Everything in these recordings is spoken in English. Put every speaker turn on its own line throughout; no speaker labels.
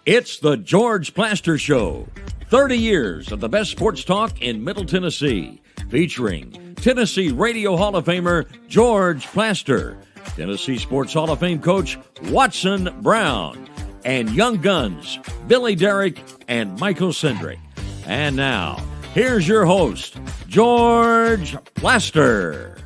It's the George Plaster Show. 30 years of the best sports talk in Middle Tennessee, featuring Tennessee Radio Hall of Famer George Plaster, Tennessee Sports Hall of Fame coach Watson Brown, and young guns Billy Derrick and Michael Cindric. And now, here's your host, George Plaster.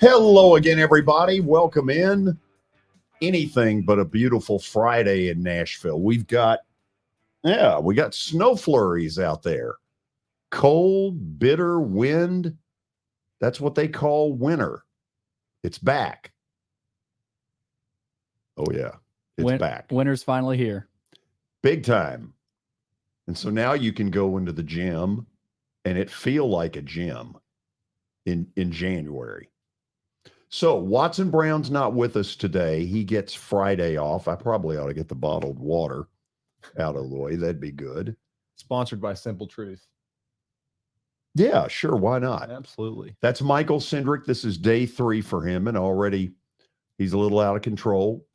Hello again, everybody. Welcome in. Anything but a beautiful Friday in Nashville. We got snow flurries out there. Cold, bitter wind. That's what they call winter. It's back. Oh, yeah. It's back.
Winter's finally here.
Big time. And so now you can go into the gym and it feel like a gym in January. So Watson Brown's not with us today. He gets Friday off. I probably ought to get the bottled water out of the way. That'd be good.
Sponsored by Simple Truth.
Yeah, sure. Why not?
Absolutely.
That's Michael Cindric. This is day 3 for him, and already he's a little out of control.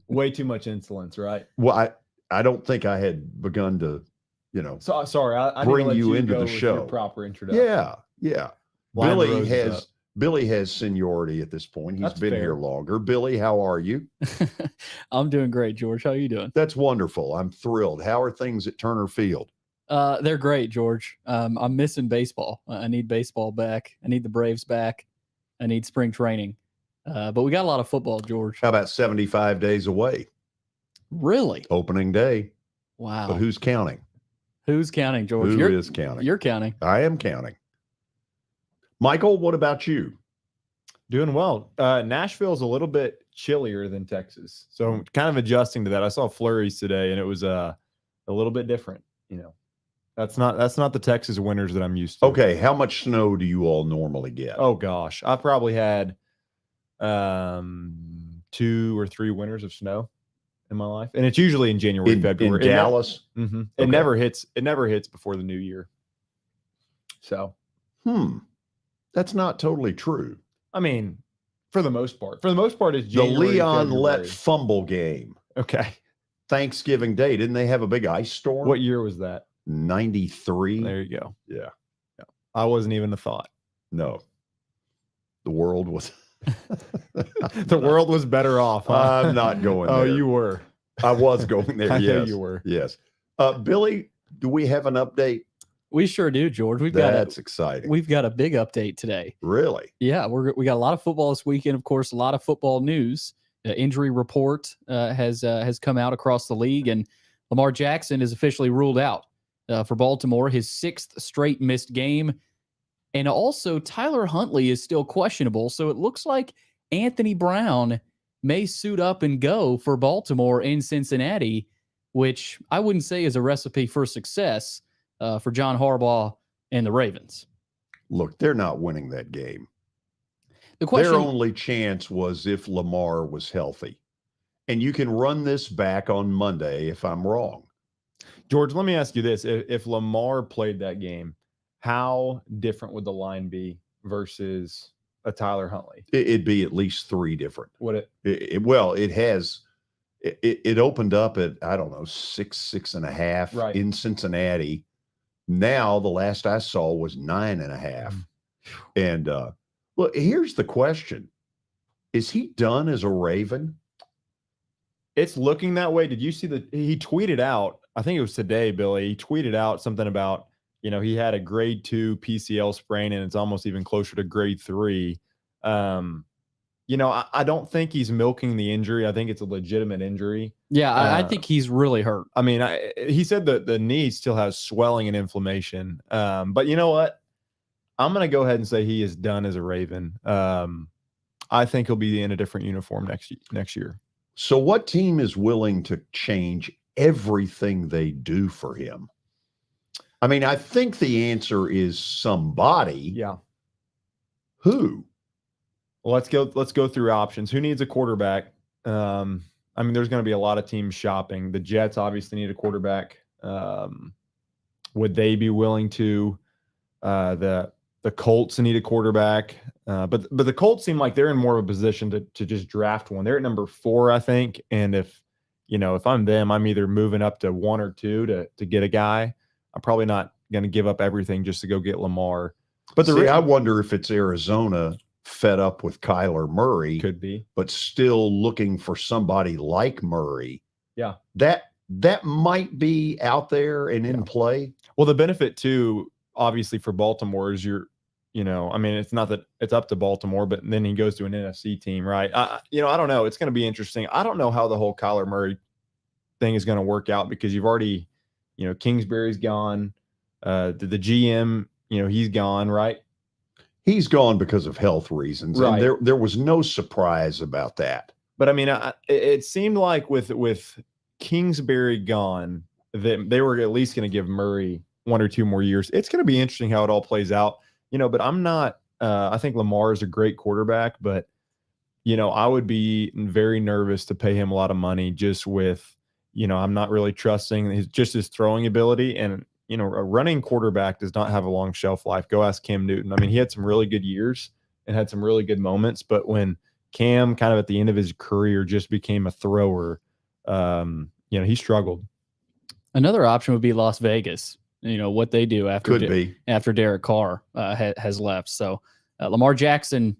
Way too much insolence, right?
Well, I don't think I had begun to,
So sorry, I
bring
need to let
you into
go
the
with
show.
your proper introduction.
Yeah.
Line the roses up.
Billy has seniority at this point. He's
That's
been
fair.
here longer. Billy, how are you?
I'm doing great, George. How are you doing?
That's wonderful. I'm thrilled. How are things at Turner Field?
They're great, George. I'm missing baseball. I need baseball back. I need the Braves back. I need spring training. But we got a lot of football, George.
How about 75 days away?
Really?
Opening day.
Wow.
But who's counting?
Who's counting, George?
Who is counting?
You're counting.
I am counting. Michael, what about you?
Doing well. Nashville's a little bit chillier than Texas, so I'm kind of adjusting to that. I saw flurries today, and it was a little bit different. That's not the Texas winters that I'm used to.
Okay, how much snow do you all normally get?
Oh gosh, I probably had 2 or 3 winters of snow in my life, and it's usually in January, February.
In Dallas?
It never hits. It never hits before the new year. So,
that's not totally true.
I mean, for the most part, it's
The
January,
Leon
February.
let fumble game.
Okay.
Thanksgiving Day. Didn't they have a big ice storm?
What year was that?
93.
There you go.
Yeah.
I wasn't even a thought.
No. The world was.
The world was better off. Huh?
I'm not going there.
Oh, you were.
I was going there.
I know
Yes.
you were.
Yes. Billy, do we have an update?
We sure do, George.
That's exciting.
We've got a big update today.
Really?
Yeah, we got a lot of football this weekend. Of course, a lot of football news. Injury report has come out across the league, and Lamar Jackson is officially ruled out for Baltimore, his 6th straight missed game. And also, Tyler Huntley is still questionable, so it looks like Anthony Brown may suit up and go for Baltimore in Cincinnati, which I wouldn't say is a recipe for success for John Harbaugh and the Ravens.
Look, they're not winning that game.
The question,
Their only chance was if Lamar was healthy. And you can run this back on Monday if I'm wrong.
George, let me ask you this. If Lamar played that game, how different would the line be versus a Tyler Huntley?
It'd be at least 3 different.
Would it?
It opened up at, I don't know, 6.5
Right.
in Cincinnati. Now, the last I saw was 9.5. And well, here's the question. Is he done as a Raven?
It's looking that way. Did you see he tweeted out, I think it was today, Billy, he tweeted out something about, he had a grade 2 PCL sprain and it's almost even closer to grade 3. I don't think he's milking the injury. I think it's a legitimate injury.
yeah, I think he's really hurt.
I mean, he said that the knee still has swelling and inflammation. But you know what? I'm going to go ahead and say he is done as a Raven. I think he'll be in a different uniform next year.
So what team is willing to change everything they do for him? I mean, I think the answer is somebody.
Yeah.
Who?
Well, let's go through options. Who needs a quarterback? I mean, there's going to be a lot of teams shopping. The Jets obviously need a quarterback. Would they be willing to? The Colts need a quarterback. But the Colts seem like they're in more of a position to just draft one. They're at number 4, I think. And if I'm them, I'm either moving up to 1 or 2 to get a guy. I'm probably not going to give up everything just to go get Lamar. But
I wonder if it's Arizona fed up with Kyler Murray.
Could be.
But still looking for somebody like Murray.
Yeah.
That might be out there and in play.
Well, the benefit too, obviously for Baltimore is I mean, it's not that it's up to Baltimore, but then he goes to an NFC team, right? I don't know. It's going to be interesting. I don't know how the whole Kyler Murray thing is going to work out because you've already, Kingsbury's gone. The GM, he's gone, right?
He's gone because of health reasons.
Right.
And there was no surprise about that.
But I mean, it seemed like with Kingsbury gone, that they were at least going to give Murray 1 or 2 more years. It's going to be interesting how it all plays out, but I'm not, I think Lamar is a great quarterback, but, I would be very nervous to pay him a lot of money just with, I'm not really trusting his throwing ability. And, a running quarterback does not have a long shelf life. Go ask Cam Newton. I mean, he had some really good years and had some really good moments, but when Cam kind of at the end of his career just became a thrower, he struggled.
Another option would be Las Vegas. What they do after Derek Carr has left. So Lamar Jackson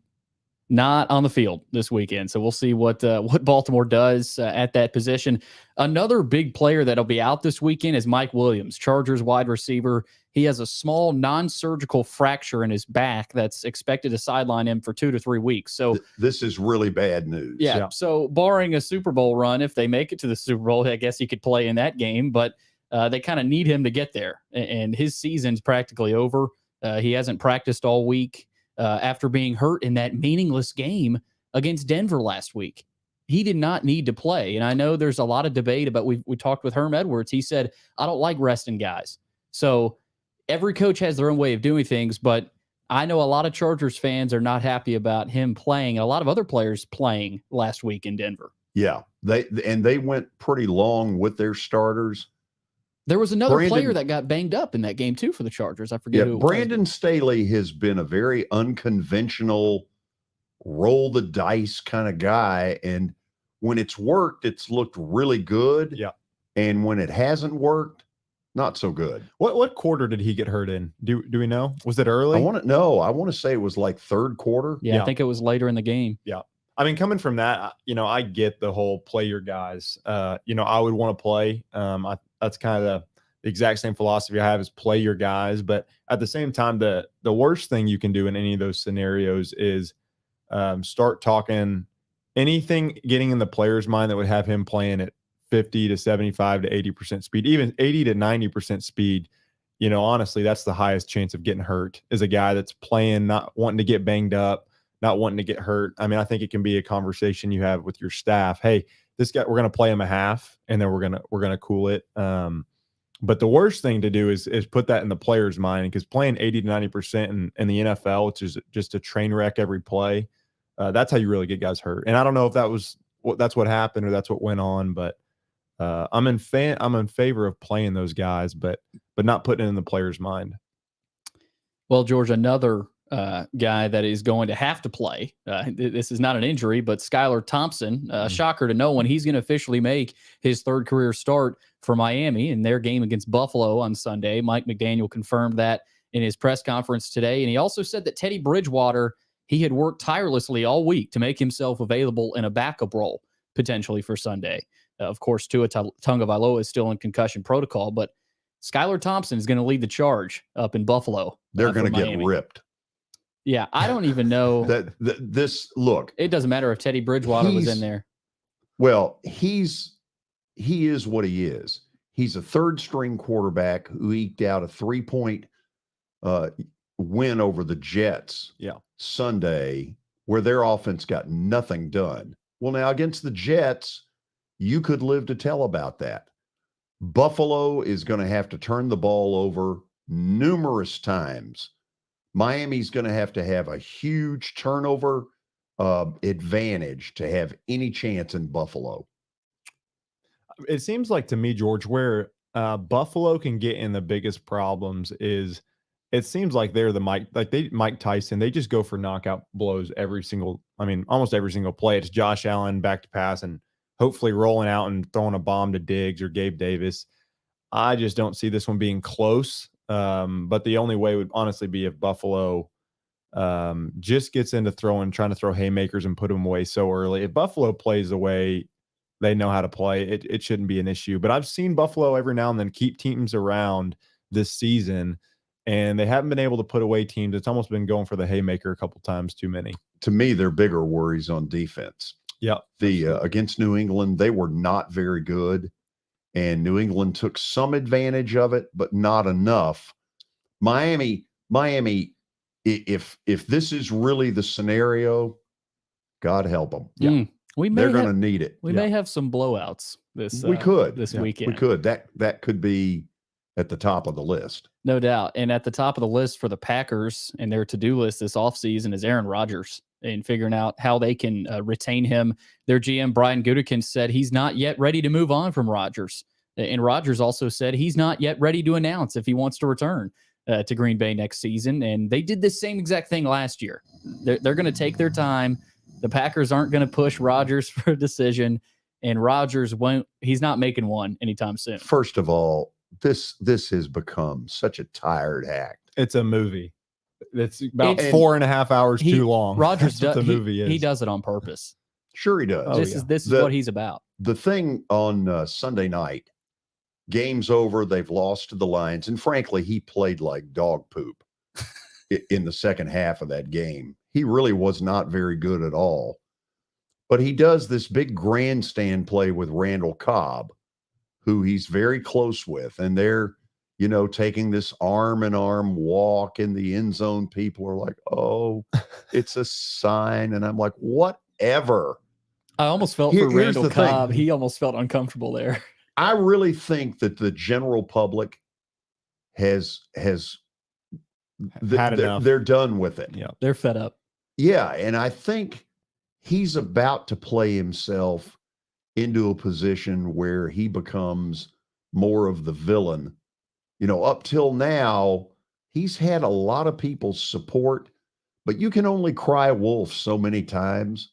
not on the field this weekend. So we'll see what Baltimore does at that position. Another big player that'll be out this weekend is Mike Williams, Chargers wide receiver. He has a small non-surgical fracture in his back that's expected to sideline him for 2 to 3 weeks. So
this is really bad news.
Yeah. So barring a Super Bowl run, if they make it to the Super Bowl, I guess he could play in that game, but they kind of need him to get there. And his season's practically over. He hasn't practiced all week after being hurt in that meaningless game against Denver last week. He did not need to play. And I know there's a lot of debate about, we talked with Herm Edwards. He said, I don't like resting guys. So every coach has their own way of doing things, but I know a lot of Chargers fans are not happy about him playing, and a lot of other players playing last week in Denver.
Yeah. They went pretty long with their starters.
There was another player that got banged up in that game too for the Chargers. I forget who it
Brandon Staley has been a very unconventional, roll the dice kind of guy. And when it's worked, it's looked really good.
Yeah.
And when it hasn't worked, not so good.
What quarter did he get hurt in? Do we know? Was it early?
I want to say it was like third quarter.
Yeah, I think it was later in the game.
Yeah. I mean, coming from that, I get the whole play your guys. I would want to play. That's kind of the exact same philosophy I have is play your guys. But at the same time, the worst thing you can do in any of those scenarios is start talking anything getting in the player's mind that would have him playing at 50 to 75 to 80% speed, even 80 to 90% speed. Honestly, that's the highest chance of getting hurt is a guy that's playing, not wanting to get banged up, not wanting to get hurt. I mean, I think it can be a conversation you have with your staff. Hey, this guy, we're going to play him a half and then we're going to cool it. But the worst thing to do is put that in the player's mind, because playing 80 to 90% in the NFL, which is just a train wreck every play, that's how you really get guys hurt. And I don't know if that's what happened or that's what went on, but I'm in favor of playing those guys, but not putting it in the player's mind.
Well, George, another guy that is going to have to play. This is not an injury, but Skylar Thompson, shocker to no one, he's going to officially make his third career start for Miami in their game against Buffalo on Sunday. Mike McDaniel confirmed that in his press conference today. And he also said that Teddy Bridgewater, he had worked tirelessly all week to make himself available in a backup role potentially for Sunday. Of course, Tua Tagovailoa is still in concussion protocol, but Skylar Thompson is going to lead the charge up in Buffalo.
They're going to get ripped.
Yeah, I don't even know
look.
It doesn't matter if Teddy Bridgewater was in there.
Well, he is what he is. He's a third string quarterback who eked out a 3-point win over the Jets Sunday, where their offense got nothing done. Well, now against the Jets, you could live to tell about that. Buffalo is going to have to turn the ball over numerous times. Miami's going to have a huge turnover advantage to have any chance in Buffalo.
it seems like to me, George, where Buffalo can get in the biggest problems is it seems like they're Mike Tyson. They just go for knockout blows almost every single play. It's Josh Allen back to pass and hopefully rolling out and throwing a bomb to Diggs or Gabe Davis. I just don't see this one being close. But the only way would honestly be if Buffalo just gets into trying to throw haymakers and put them away so early. If Buffalo plays the way they know how to play, it shouldn't be an issue. But I've seen Buffalo every now and then keep teams around this season, and they haven't been able to put away teams. It's almost been going for the haymaker a couple times too many.
To me, they're bigger worries on defense.
Yeah.
Against New England, they were not very good, and New England took some advantage of it, but not enough. Miami, if this is really the scenario, God help them.
Yeah.
They're going to need it.
We may have some blowouts this weekend.
We could. That could be at the top of the list.
No doubt. And at the top of the list for the Packers and their to-do list this offseason is Aaron Rodgers and figuring out how they can retain him. Their GM, Brian Gutekunst, said he's not yet ready to move on from Rodgers. And Rodgers also said he's not yet ready to announce if he wants to return to Green Bay next season. And they did the same exact thing last year. They're going to take their time. The Packers aren't going to push Rodgers for a decision, and Rodgers he's not making one anytime soon.
First of all, this has become such a tired act.
It's a movie. It's about 4.5 hours too long.
Rodgers
does the movie
he does it on purpose.
Sure he does.
This is what he's about.
The thing on Sunday night, game's over, they've lost to the Lions, and frankly, he played like dog poop in the second half of that game. He really was not very good at all. But he does this big grandstand play with Randall Cobb, who he's very close with. And they're, taking this arm-in-arm walk in the end zone. People are like, oh, it's a sign. And I'm like, whatever.
I almost felt for Randall Cobb. He almost felt uncomfortable there.
I really think that the general public has
had enough.
They're done with it.
Yeah, they're fed up.
Yeah, and I think he's about to play himself into a position where he becomes more of the villain. Up till now, he's had a lot of people's support, but you can only cry wolf so many times.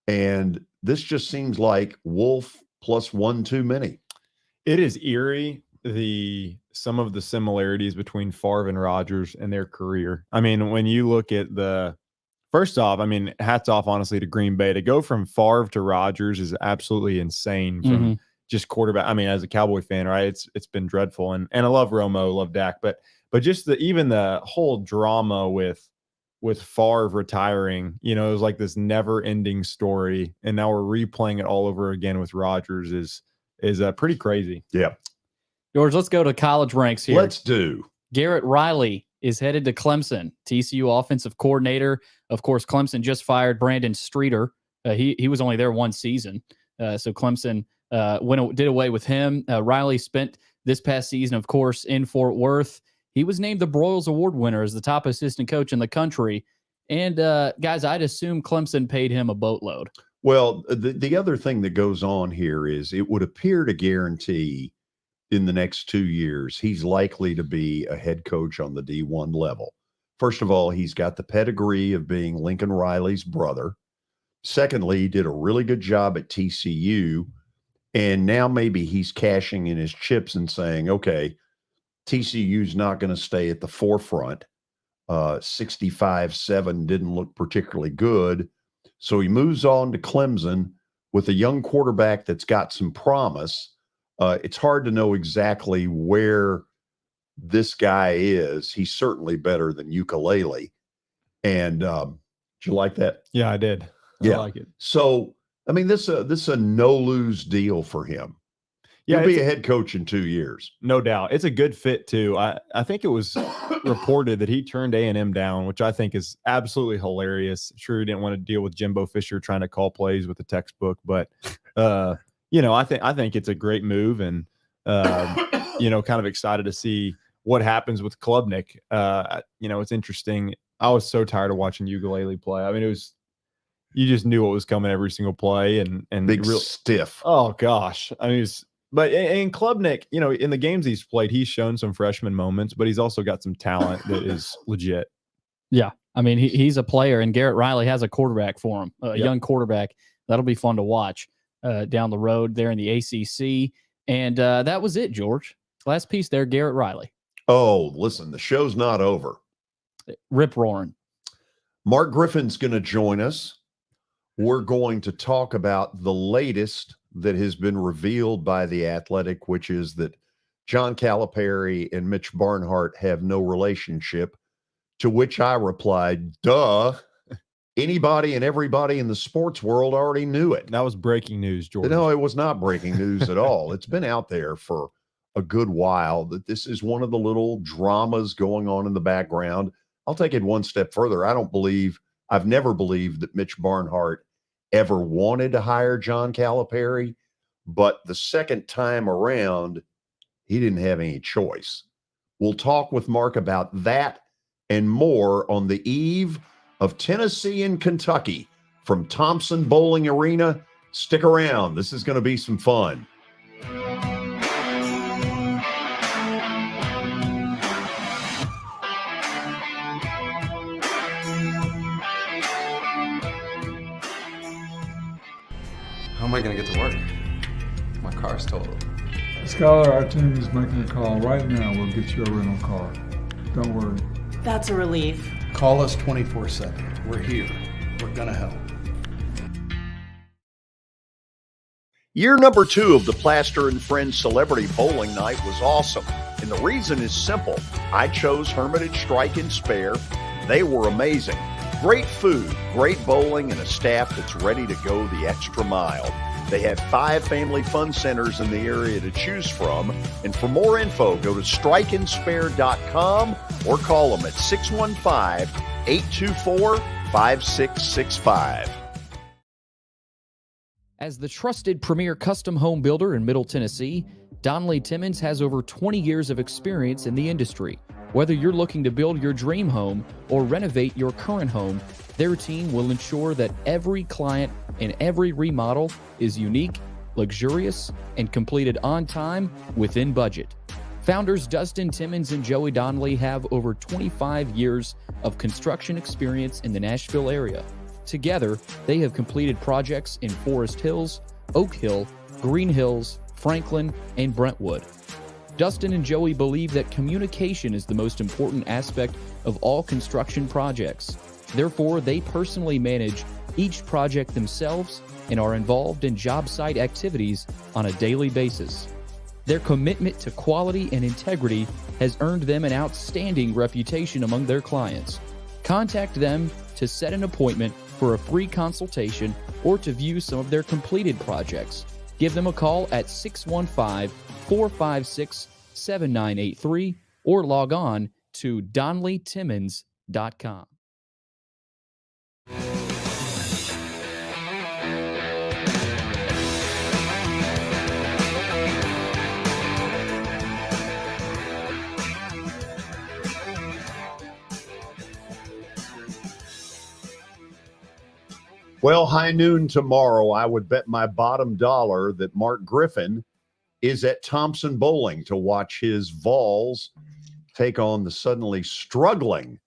And this just seems like wolf plus one too many.
It is eerie, some of the similarities between Favre and Rodgers and their career. I mean, when you look at first off, hats off, honestly, to Green Bay. To go from Favre to Rodgers is absolutely insane from just quarterback. As a Cowboy fan, right? It's been dreadful. And I love Romo, love Dak, but just even the whole drama with Favre retiring, it was like this never ending story. And now we're replaying it all over again with Rodgers is pretty crazy.
Yeah.
George, let's go to college ranks here.
Let's do.
Garrett Riley is headed to Clemson, TCU offensive coordinator. Of course, Clemson just fired Brandon Streeter. He was only there one season. So Clemson did away with him. Riley spent this past season, of course, in Fort Worth. He was named the Broyles Award winner as the top assistant coach in the country. And guys, I'd assume Clemson paid him a boatload.
Well, the other thing that goes on here is it would appear to guarantee in the next 2 years, he's likely to be a head coach on the D1 level. First of all, he's got the pedigree of being Lincoln Riley's brother. Secondly, he did a really good job at TCU. And now maybe he's cashing in his chips and saying, okay, TCU's not going to stay at the forefront. 65-7 didn't look particularly good. So he moves on to Clemson with a young quarterback that's got some promise. It's hard to know exactly where this guy is. He's certainly better than Ukulele. And did you like that?
Yeah, I did. I like it.
So, this is a no-lose deal for him.
Yeah,
He'll be a head coach in 2 years.
No doubt. It's a good fit, too. I think it was reported that he turned A&M down, which I think is absolutely hilarious. Sure, he didn't want to deal with Jimbo Fisher trying to call plays with the textbook, but I think it's a great move, and kind of excited to see what happens with Klubnik. It's interesting. I was so tired of watching Ukulele play. It was you just knew what was coming every single play, and
Big stiff.
Oh gosh, I mean, but in Klubnik, in the games he's played, he's shown some freshman moments, but he's also got some talent that is legit.
Yeah, I mean, he's a player, and Garrett Riley has a quarterback for him, a young quarterback. That'll be fun to watch down the road there in the ACC. And that was it, George. Last piece there, Garrett Riley.
Oh, listen, the show's not over.
Rip roaring.
Mark Griffin's going to join us. We're going to talk about the latest that has been revealed by The Athletic, which is that John Calipari and Mitch Barnhart have no relationship, to which I replied, duh. Anybody and everybody in the sports world already knew it.
That was breaking news, George.
No, it was not breaking news at all. It's been out there for a good while that this is one of the little dramas going on in the background. I'll take it one step further. I've never believed that Mitch Barnhart ever wanted to hire John Calipari, but the second time around, he didn't have any choice. We'll talk with Mark about that and more on the eve of Tennessee and Kentucky from Thompson Bowling Arena. Stick around. This is going to be some fun.
How am I going to get to work? My car's totaled.
Skylar, our team is making a call right now. We'll get you a rental car. Don't worry.
That's a relief.
Call us 24/7. We're here. We're going to help.
Year number 2 of the Plaster and Friends Celebrity Bowling Night was awesome. And the reason is simple. I chose Hermitage Strike and Spare. They were amazing. Great food, great bowling, and a staff that's ready to go the extra mile. They have 5 family fun centers in the area to choose from. And for more info, go to strikeandspare.com or call them at 615-824-5665.
As the trusted premier custom home builder in Middle Tennessee, Donnelly Timmons has over 20 years of experience in the industry. Whether you're looking to build your dream home or renovate your current home, their team will ensure that every client and every remodel is unique, luxurious, and completed on time within budget. Founders Dustin Timmons and Joey Donnelly have over 25 years of construction experience in the Nashville area. Together, they have completed projects in Forest Hills, Oak Hill, Green Hills, Franklin, and Brentwood. Dustin and Joey believe that communication is the most important aspect of all construction projects. Therefore, they personally manage each project themselves and are involved in job site activities on a daily basis. Their commitment to quality and integrity has earned them an outstanding reputation among their clients. Contact them to set an appointment for a free consultation or to view some of their completed projects. Give them a call at 615-456-7983 or log on to DonnellyTimmons.com.
Well, high noon tomorrow, I would bet my bottom dollar that Mark Griffin is at Thompson Bowling to watch his Vols take on the suddenly struggling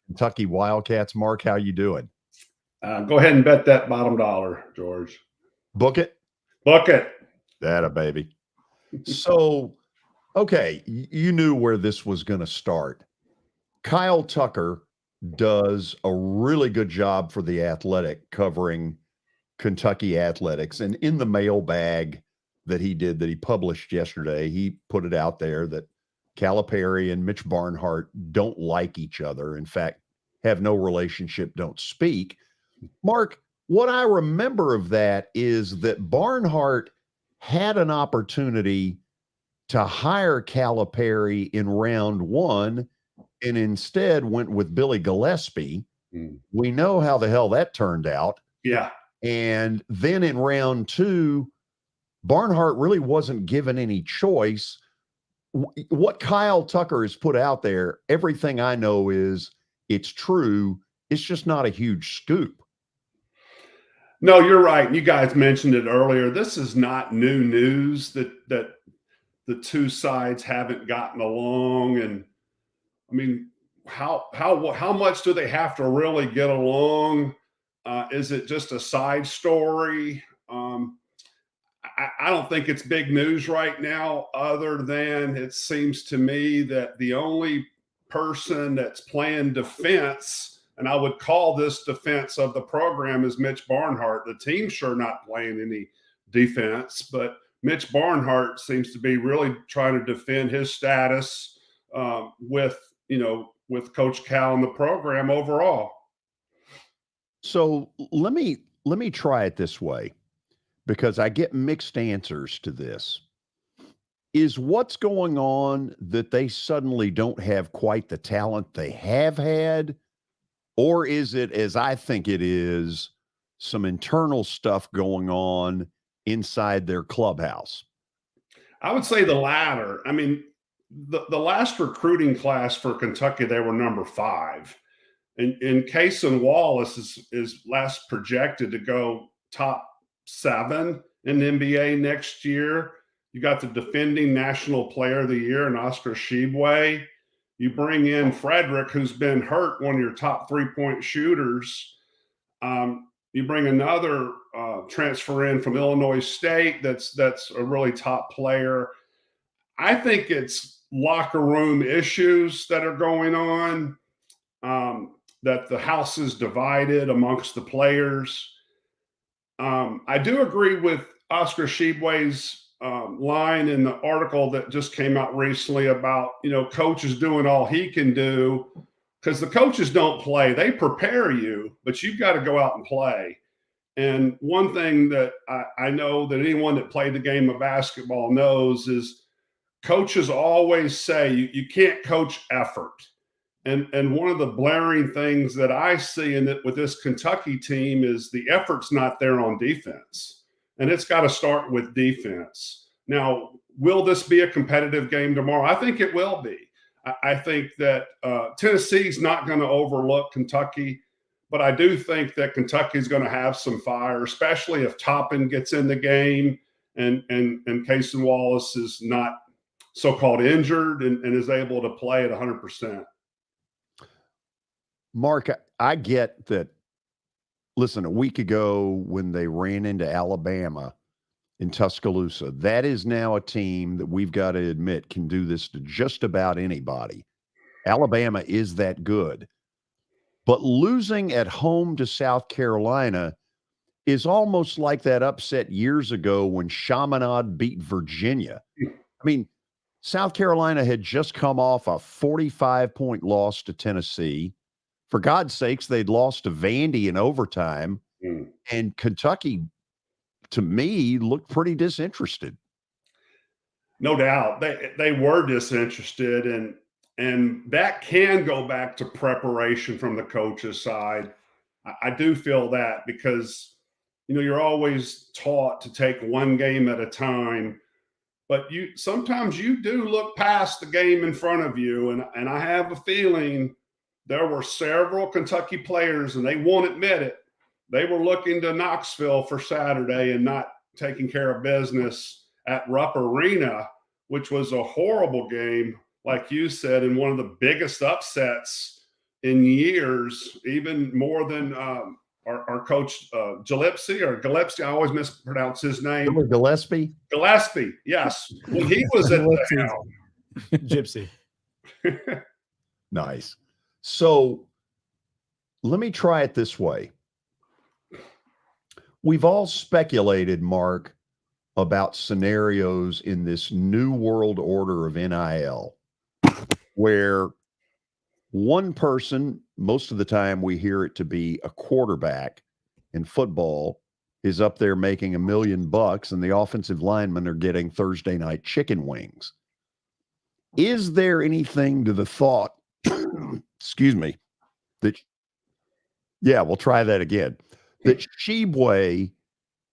Kentucky Wildcats. Mark, how you doing?
Go ahead and bet that bottom dollar, George.
Book it?
Book it.
That a baby. So, okay, you knew where this was going to start. Kyle Tucker does a really good job for The Athletic covering Kentucky athletics. And in the mailbag that he did, that he published yesterday, he put it out there that Calipari and Mitch Barnhart don't like each other. In fact, have no relationship, don't speak. Mark, what I remember of that is that Barnhart had an opportunity to hire Calipari in round 1 and instead went with Billy Gillespie. We know how the hell that turned out.
Yeah.
And then in round 2, Barnhart really wasn't given any choice. What Kyle Tucker has put out there, everything I know is it's true. It's just not a huge scoop.
No, you're right. You guys mentioned it earlier. This is not new news that the two sides haven't gotten along. And I mean, how much do they have to really get along? Is it just a side story? I don't think it's big news right now, other than it seems to me that the only person that's playing defense, and I would call this defense of the program, is Mitch Barnhart. The team's sure not playing any defense, but Mitch Barnhart seems to be really trying to defend his status with Coach Cal and the program overall.
So let me try it this way, because I get mixed answers to this. Is what's going on that they suddenly don't have quite the talent they have had? Or is it, as I think it is, some internal stuff going on inside their clubhouse?
I would say the latter. I mean, the last recruiting class for Kentucky, they were number 5. And Cason Wallace is last projected to go top 7 in the NBA next year. You got the defending National Player of the Year in Oscar Tshiebwe. You bring in Frederick, who's been hurt, one of your top 3-point shooters. You bring another transfer in from Illinois State that's a really top player. I think it's locker room issues that are going on, that the house is divided amongst the players. I do agree with Oscar Tshiebwe's line in the article that just came out recently about, coach is doing all he can do, because the coaches don't play. They prepare you, but you've got to go out and play. And one thing that I know that anyone that played the game of basketball knows is coaches always say you can't coach effort. And one of the blaring things that I see with this Kentucky team is the effort's not there on defense. And it's got to start with defense. Now, will this be a competitive game tomorrow? I think it will be. I think that Tennessee's not going to overlook Kentucky, but I do think that Kentucky's going to have some fire, especially if Toppin gets in the game and Cason Wallace is not so-called injured and is able to play at 100%.
Mark, I get that. Listen, a week ago when they ran into Alabama in Tuscaloosa, that is now a team that we've got to admit can do this to just about anybody. Alabama is that good. But losing at home to South Carolina is almost like that upset years ago when Chaminade beat Virginia. I mean, South Carolina had just come off a 45-point loss to Tennessee. For God's sakes, they'd lost to Vandy in overtime. And Kentucky, to me, looked pretty disinterested.
No doubt. They were disinterested, and that can go back to preparation from the coach's side. I do feel that, because, you're always taught to take one game at a time, but sometimes you do look past the game in front of you. And I have a feeling there were several Kentucky players, and they won't admit it, they were looking to Knoxville for Saturday and not taking care of business at Rupp Arena, which was a horrible game, like you said, and one of the biggest upsets in years, even more than our coach Gillespie. I always mispronounce his name.
Gillespie?
Gillespie, yes. When he was at the helm.
Gypsy.
Nice. So let me try it this way. We've all speculated, Mark, about scenarios in this new world order of NIL where one person, most of the time we hear it to be a quarterback in football, is up there making $1 million and the offensive linemen are getting Thursday night chicken wings. Is there anything to the thought, excuse me, we'll try that again, that Tshiebwe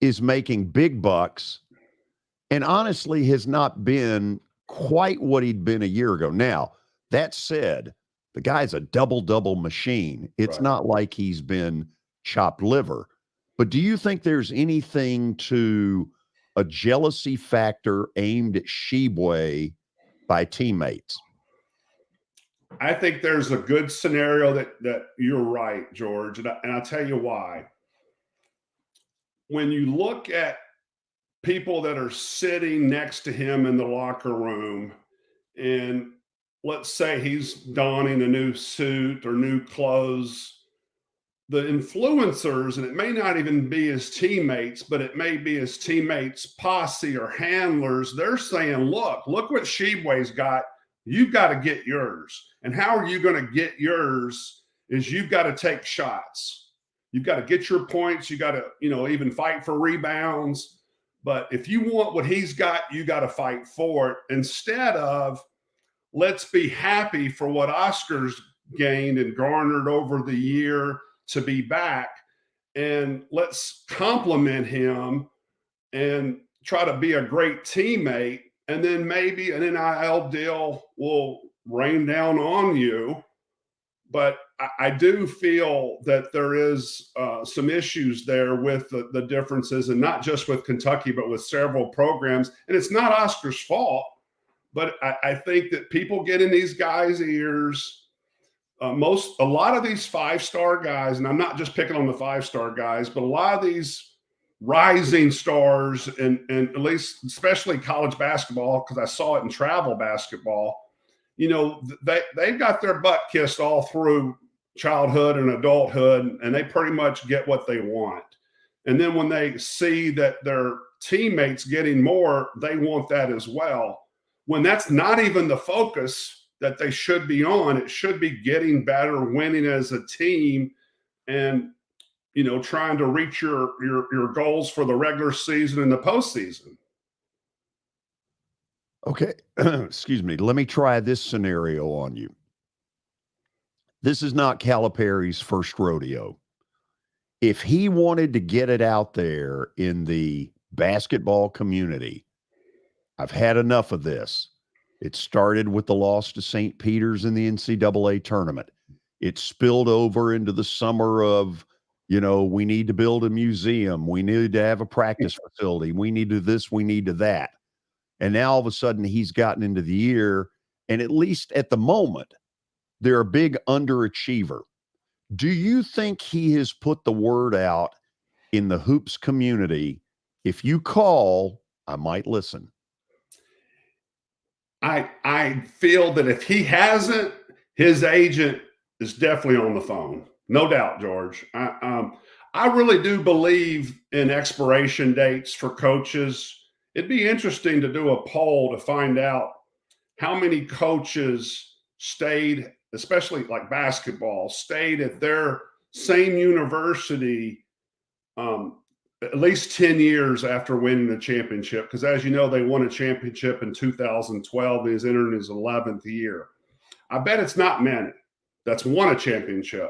is making big bucks and honestly has not been quite what he'd been a year ago? Now, that said, the guy's a double-double machine. It's not like he's been chopped liver. But do you think there's anything to a jealousy factor aimed at Sheboy by teammates?
I think there's a good scenario that you're right, George, and I'll tell you why. When you look at people that are sitting next to him in the locker room, and let's say he's donning a new suit or new clothes, the influencers, and it may not even be his teammates, but it may be his teammates' posse or handlers, they're saying, look what Sheboy's got. You've got to get yours. And how are you going to get yours is you've got to take shots. You've got to get your points. You got to, even fight for rebounds. But if you want what he's got, you got to fight for it, instead of let's be happy for what Oscar's gained and garnered over the year to be back, and let's compliment him and try to be a great teammate. And then maybe an NIL deal will rain down on you. But I do feel that there is some issues there with the differences, and not just with Kentucky, but with several programs. And it's not Oscar's fault, but I think that people get in these guys' ears. A lot of these 5-star guys, and I'm not just picking on the 5-star guys, but a lot of these rising stars, and at least especially college basketball, because I saw it in travel basketball, they've got their butt kissed all through childhood and adulthood, and they pretty much get what they want. And then when they see that their teammates getting more, they want that as well. When that's not even the focus that they should be on, it should be getting better, winning as a team, and trying to reach your goals for the regular season and the postseason.
Okay, excuse me. Let me try this scenario on you. This is not Calipari's first rodeo. If he wanted to get it out there in the basketball community, I've had enough of this. It started with the loss to St. Peter's in the NCAA tournament. It spilled over into the summer of, we need to build a museum. We need to have a practice facility. We need to this, we need to that. And now all of a sudden he's gotten into the year, and at least at the moment, they're a big underachiever. Do you think he has put the word out in the hoops community? If you call, I might listen.
I feel that if he hasn't, his agent is definitely on the phone. No doubt, George. I really do believe in expiration dates for coaches. It'd be interesting to do a poll to find out how many coaches stayed, especially like basketball, stayed at their same university at least 10 years after winning the championship. Because as you know, they won a championship in 2012. He's entering his 11th year. I bet it's not many that's won a championship.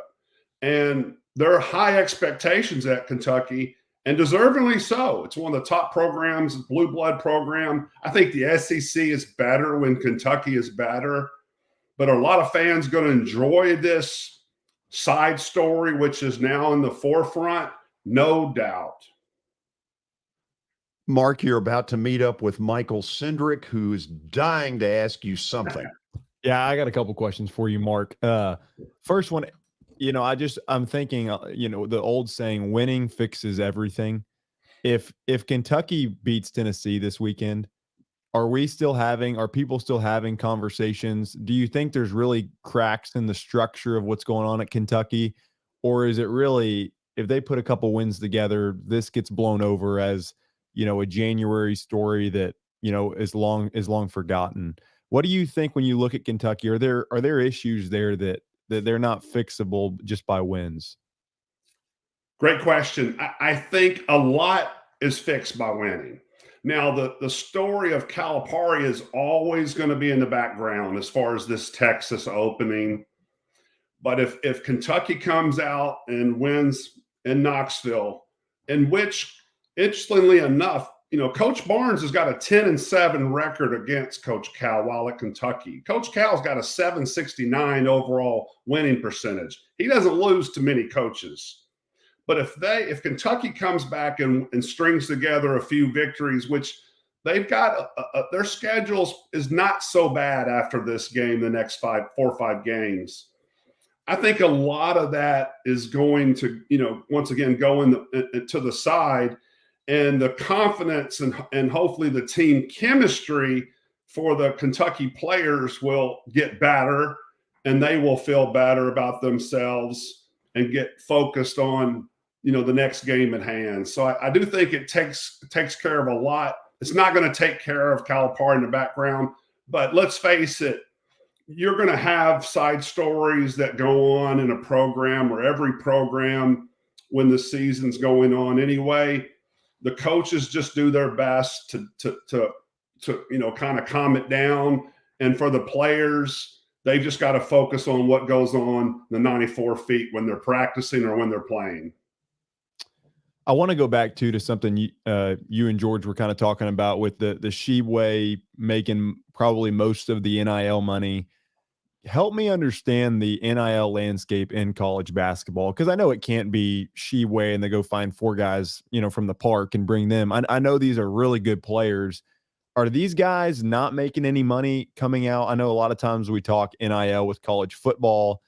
And there are high expectations at Kentucky, and deservingly so. It's one of the top programs, blue blood program. I think the SEC is better when Kentucky is better. But are a lot of fans going to enjoy this side story, which is now in the forefront? No doubt.
Mark, you're about to meet up with Michael Cindric, who is dying to ask you something.
Yeah, I got a couple questions for you, Mark. First one, I'm thinking, the old saying, winning fixes everything. If Kentucky beats Tennessee this weekend, are people still having conversations? Do you think there's really cracks in the structure of what's going on at Kentucky? Or is it really, if they put a couple wins together, this gets blown over as, a January story that, is long forgotten? What do you think when you look at Kentucky? Are there issues there that they're not fixable just by wins?
Great question. I think a lot is fixed by winning. Now, the story of Calipari is always going to be in the background as far as this Texas opening. But if Kentucky comes out and wins in Knoxville, in which, interestingly enough, Coach Barnes has got a 10-7 record against Coach Cal while at Kentucky. Coach Cal's got a 769 overall winning percentage. He doesn't lose to many coaches. But if Kentucky comes back and strings together a few victories, which they've got, their schedules is not so bad after this game, the next 4 or 5 games. I think a lot of that is going to, once again, go to the side, and the confidence and hopefully the team chemistry for the Kentucky players will get better, and they will feel better about themselves and get focused on, the next game at hand. So I do think it takes care of a lot. It's not going to take care of Calipari in the background, but let's face it, you're going to have side stories that go on in a program, or every program when the season's going on anyway. The coaches just do their best to kind of calm it down. And for the players, they've just got to focus on what goes on the 94 feet when they're practicing or when they're playing.
I want to go back to something you and George were kind of talking about with the Sheway making probably most of the NIL money. Help me understand the NIL landscape in college basketball, because I know it can't be Sheway and they go find 4 guys, from the park and bring them. I know these are really good players. Are these guys not making any money coming out? I know a lot of times we talk NIL with college football.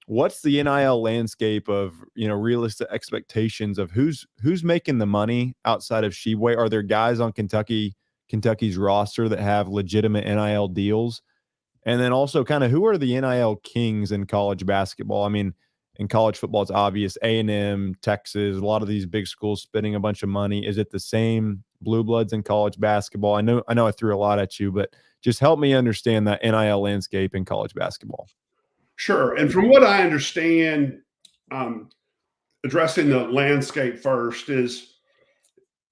What's the NIL landscape of, realistic expectations of who's making the money outside of Sheway? Are there guys on Kentucky's roster that have legitimate NIL deals? And then also kind of who are the NIL kings in college basketball? I mean, in college football, it's obvious, A&M, Texas, a lot of these big schools spending a bunch of money. Is it the same blue bloods in college basketball? I know I threw a lot at you, but just help me understand that NIL landscape in college basketball.
Sure. And from what I understand, addressing the landscape first, is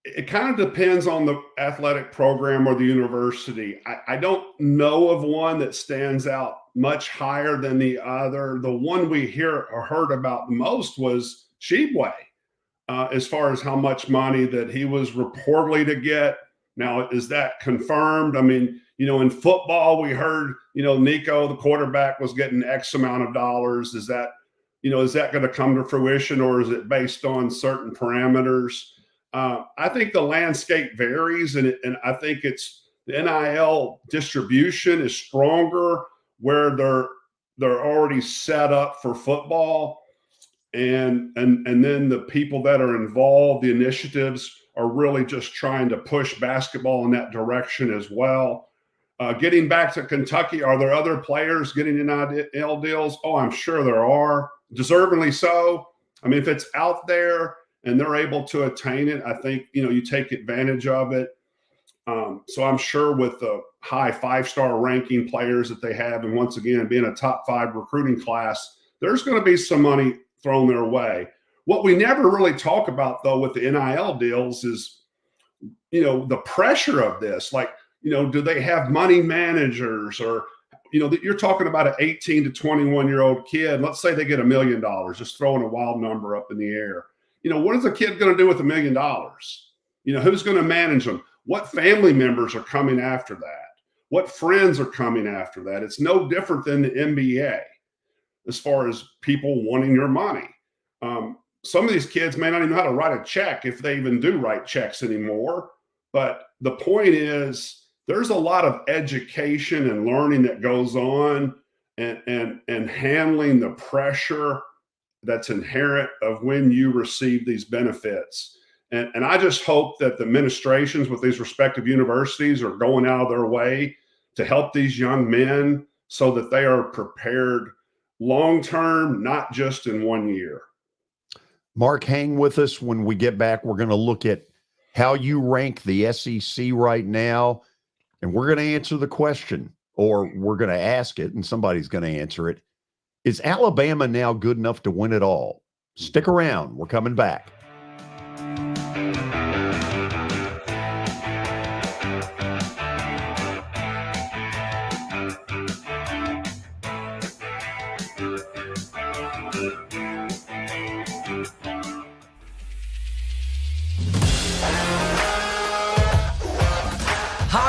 it kind of depends on the athletic program or the university. I don't know of one that stands out much higher than the other. The one we heard about the most was Sheway, as far as how much money that he was reportedly to get. Now, is that confirmed? I mean, in football, we heard, Nico, the quarterback, was getting X amount of dollars. Is that going to come to fruition, or is it based on certain parameters? I think the landscape varies, and I think it's the NIL distribution is stronger where they're already set up for football, and then the people that are involved, the initiatives, are really just trying to push basketball in that direction as well. Getting back to Kentucky, are there other players getting NIL deals? Oh, I'm sure there are, deservingly so. I mean, if it's out there and they're able to attain it, I think, you take advantage of it. So I'm sure with the high 5-star ranking players that they have, and once again, being a top 5 recruiting class, there's going to be some money thrown their way. What we never really talk about, though, with the NIL deals is, the pressure of this. Like, do they have money managers, or, you're talking about an 18 to 21-year-old kid. Let's say they get $1 million, just throwing a wild number up in the air. What is a kid going to do with $1 million? Who's going to manage them? What family members are coming after that? What friends are coming after that? It's no different than the NBA as far as people wanting your money. Some of these kids may not even know how to write a check, if they even do write checks anymore. But the point is, there's a lot of education and learning that goes on, and handling the pressure that's inherent of when you receive these benefits. And I just hope that the administrations with these respective universities are going out of their way to help these young men so that they are prepared long-term, not just in 1 year.
Mark, hang with us. When we get back, we're going to look at how you rank the SEC right now, and we're going to answer the question, or we're going to ask it, and somebody's going to answer it. Is Alabama now good enough to win it all? Stick around. We're coming back.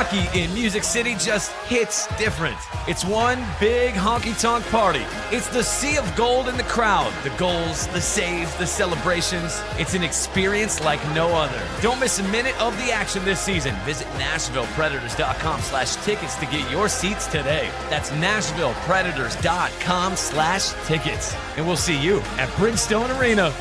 hockey in Music City just hits different. It's one big honky-tonk party. It's the sea of gold in the crowd. The goals, the saves, the celebrations. It's an experience like no other. Don't miss a minute of the action this season. Visit NashvillePredators.com/tickets to get your seats today. That's NashvillePredators.com/tickets. And we'll see you at Bridgestone Arena.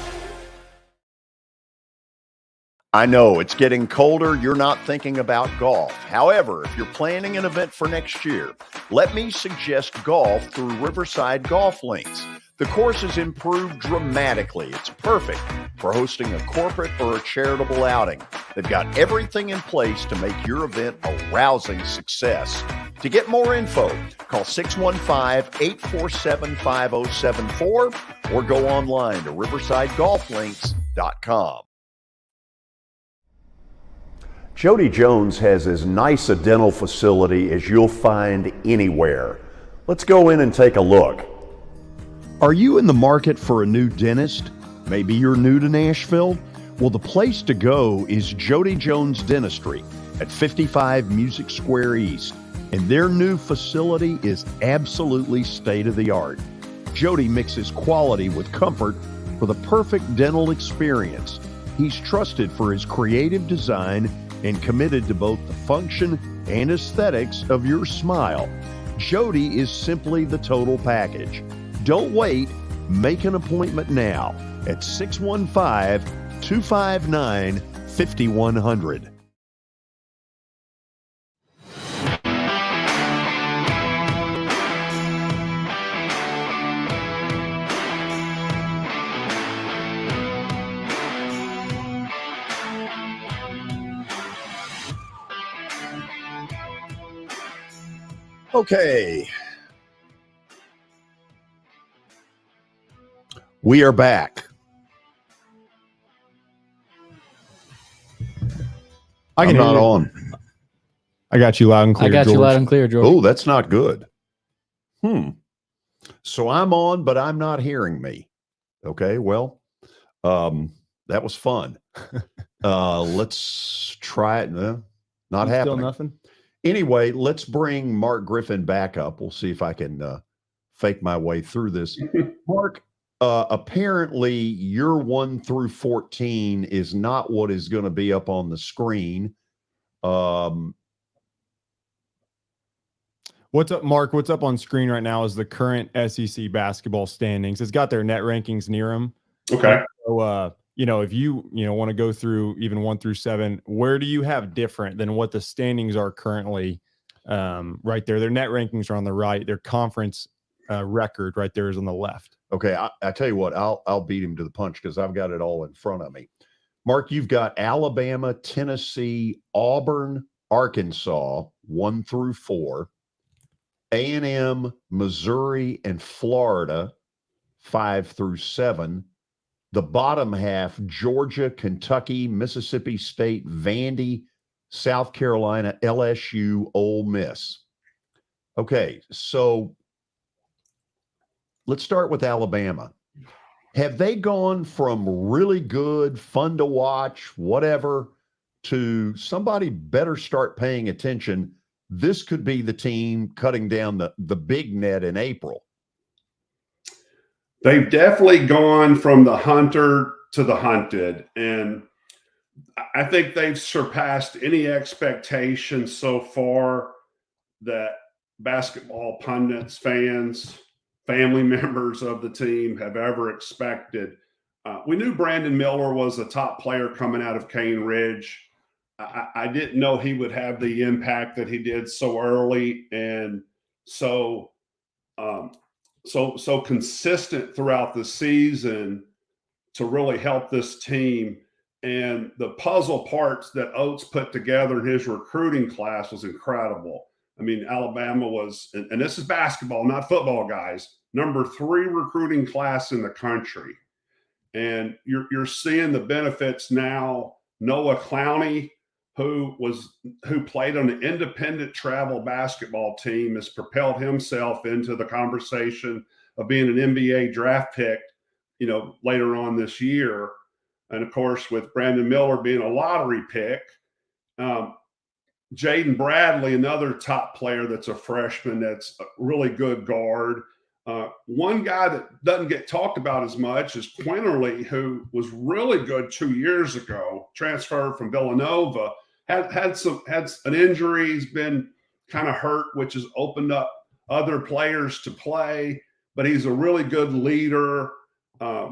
I know it's getting colder. You're not thinking about golf. However, if you're planning an event for next year, let me suggest golf through Riverside Golf Links. The course has improved dramatically. It's perfect for hosting a corporate or a charitable outing. They've got everything in place to make your event a rousing success. To get more info, call 615-847-5074 or go online to riversidegolflinks.com. Jody Jones has as nice a dental facility as you'll find anywhere. Let's go in and take a look. Are you in the market for a new dentist? Maybe you're new to Nashville? Well, the place to go is Jody Jones Dentistry at 55 Music Square East, and their new facility is absolutely state-of-the-art. Jody mixes quality with comfort for the perfect dental experience. He's trusted for his creative design and committed to both the function and aesthetics of your smile. Jody is simply the total package. Don't wait. Make an appointment now at 615-259-5100. Okay. We are back. I'm not on.
I got you loud and clear.
I got
George.
you loud and clear, George.
Oh, that's not good. So I'm on, but I'm not hearing me. Okay, well, that was fun. Let's try it. Not happening.
Still nothing?
Anyway, let's bring Mark Griffin back up. We'll see if I can fake my way through this. Mark, apparently your 1 through 14 is not what is going to be up on the screen.
What's up, Mark? What's up on screen right now is the current SEC basketball standings. It's got their net rankings near them.
Okay.
So, if you want to go through even 1 through 7, where do you have different than what the standings are currently? Right there, their net rankings are on the right. Their conference record right there is on the left.
Okay, I tell you what, I'll beat him to the punch because I've got it all in front of me. Mark, you've got Alabama, Tennessee, Auburn, Arkansas, 1 through 4, A&M, Missouri, and Florida, 5 through 7. The bottom half, Georgia, Kentucky, Mississippi State, Vandy, South Carolina, LSU, Ole Miss. Okay, so let's start with Alabama. Have they gone from really good, fun to watch, whatever, to somebody better start paying attention? This could be the team cutting down the big net in April.
They've definitely gone from the hunter to the hunted. And I think they've surpassed any expectation so far that basketball pundits, fans, family members of the team have ever expected. We knew Brandon Miller was a top player coming out of Cane Ridge. I didn't know he would have the impact that he did so early and so consistent throughout the season to really help this team. And the puzzle parts that Oates put together in his recruiting class was incredible. I mean, Alabama was, and this is basketball, not football, guys, number 3 recruiting class in the country. And you're seeing the benefits now. Noah Clowney, who played on an independent travel basketball team, has propelled himself into the conversation of being an NBA draft pick, later on this year. And of course, with Brandon Miller being a lottery pick, Jaden Bradley, another top player that's a freshman that's a really good guard. One guy that doesn't get talked about as much is Quinterly, who was really good 2 years ago, transferred from Villanova, had an injury, he's been kind of hurt, which has opened up other players to play, but he's a really good leader,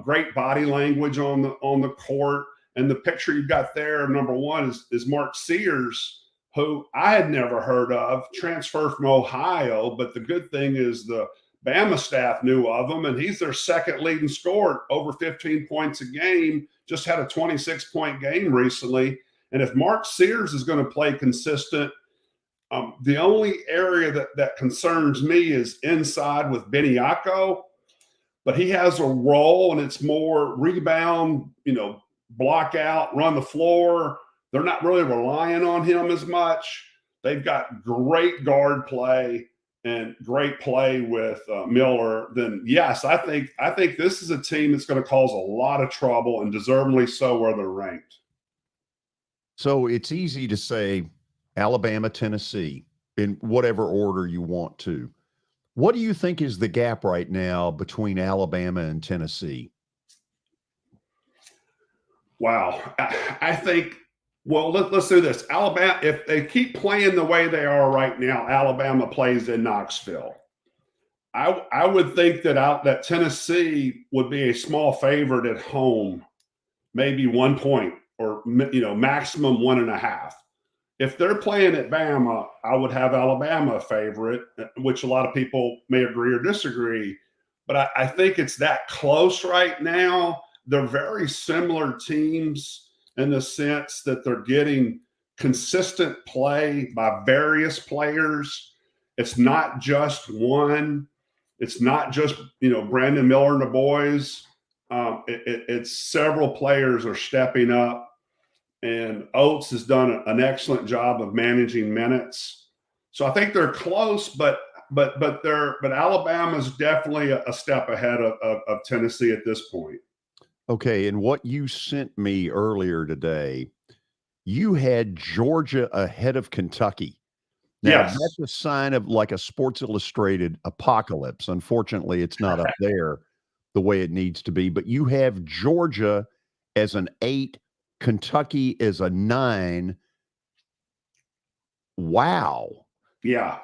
great body language on the court. And the picture you've got there, number one, is Mark Sears, who I had never heard of, transferred from Ohio, but the good thing is the Bama staff knew of him, and he's their second leading scorer, over 15 points a game, just had a 26-point game recently. And if Mark Sears is going to play consistent, the only area that concerns me is inside with Beniaco, but he has a role, and it's more rebound, block out, run the floor. They're not really relying on him as much. They've got great guard play and great play with Miller. Then yes, I think this is a team that's going to cause a lot of trouble, and deservedly so where they're ranked.
So it's easy to say Alabama, Tennessee, in whatever order you want to. What do you think is the gap right now between Alabama and Tennessee?
Wow. I think, well, let's do this. Alabama, if they keep playing the way they are right now, Alabama plays in Knoxville. I would think that Tennessee would be a small favorite at home, maybe 1 point or, maximum 1.5. If they're playing at Bama, I would have Alabama a favorite, which a lot of people may agree or disagree. But I think it's that close right now. They're very similar teams in the sense that they're getting consistent play by various players. It's not just one. It's not just, Brandon Miller and the boys. It's several players are stepping up. And Oates has done an excellent job of managing minutes. So I think they're close, but Alabama's definitely a step ahead of Tennessee at this point.
Okay, and what you sent me earlier today, you had Georgia ahead of Kentucky. Now,
Yes.
That's a sign of like a Sports Illustrated apocalypse. Unfortunately, it's not up there the way it needs to be, but you have Georgia as an 8, Kentucky is a 9. Wow.
Yeah.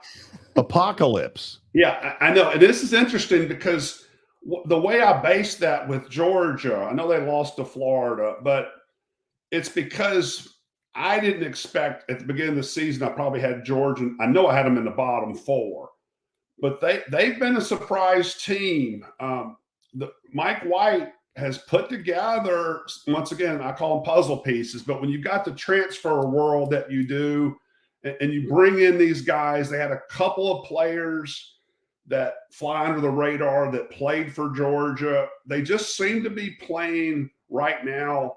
Apocalypse.
Yeah, I know. And this is interesting because the way I based that with Georgia, I know they lost to Florida, but it's because I didn't expect at the beginning of the season, I probably had Georgia. I know I had them in the bottom 4, but they've been a surprise team. Mike White has put together, once again, I call them puzzle pieces, but when you've got the transfer world that you do and you bring in these guys, they had a couple of players that fly under the radar that played for Georgia. They just seem to be playing right now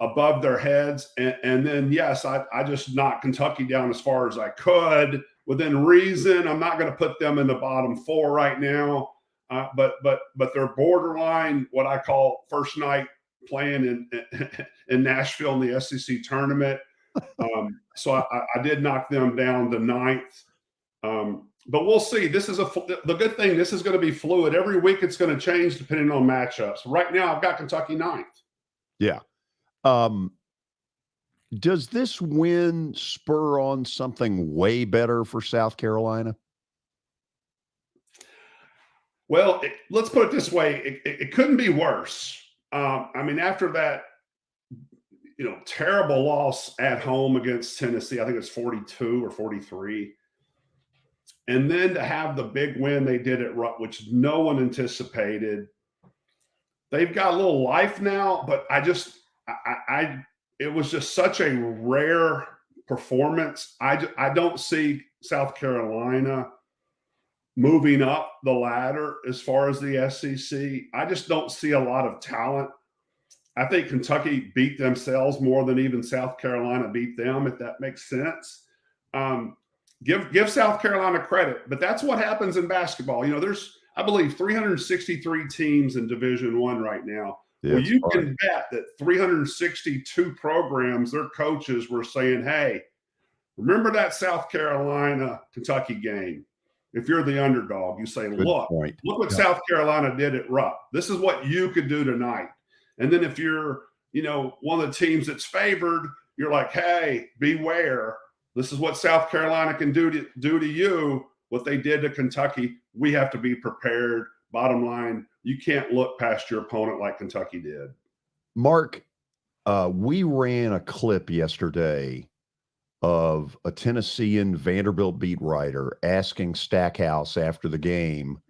above their heads. And then, yes, I just knocked Kentucky down as far as I could within reason. I'm not going to put them in the bottom 4 right now. But they're borderline what I call first night playing in Nashville in the SEC tournament. So I did knock them down to 9th. But we'll see. This is the good thing. This is going to be fluid. Every week it's going to change depending on matchups. Right now I've got Kentucky 9th.
Yeah. Does this win spur on something way better for South Carolina?
Well, let's put it this way. It couldn't be worse. After that, terrible loss at home against Tennessee, I think it's 42 or 43. And then to have the big win they did at Rupp, which no one anticipated. They've got a little life now, but it was just such a rare performance. I don't see South Carolina moving up the ladder as far as the SEC. I just don't see a lot of talent. I think Kentucky beat themselves more than even South Carolina beat them, if that makes sense. Give South Carolina credit, but that's what happens in basketball. There's, I believe, 363 teams in Division I right now.
Yeah,
well, you can bet that 362 programs, their coaches were saying, hey, Remember that South Carolina Kentucky game. If you're the underdog, you say, look what South Carolina did at Rupp. This is what you could do tonight. And then if you're, one of the teams that's favored, you're like, hey, beware. This is what South Carolina can do to you. What they did to Kentucky, we have to be prepared. Bottom line, you can't look past your opponent like Kentucky did.
Mark, we ran a clip yesterday of a Tennessean Vanderbilt beat writer asking Stackhouse after the game,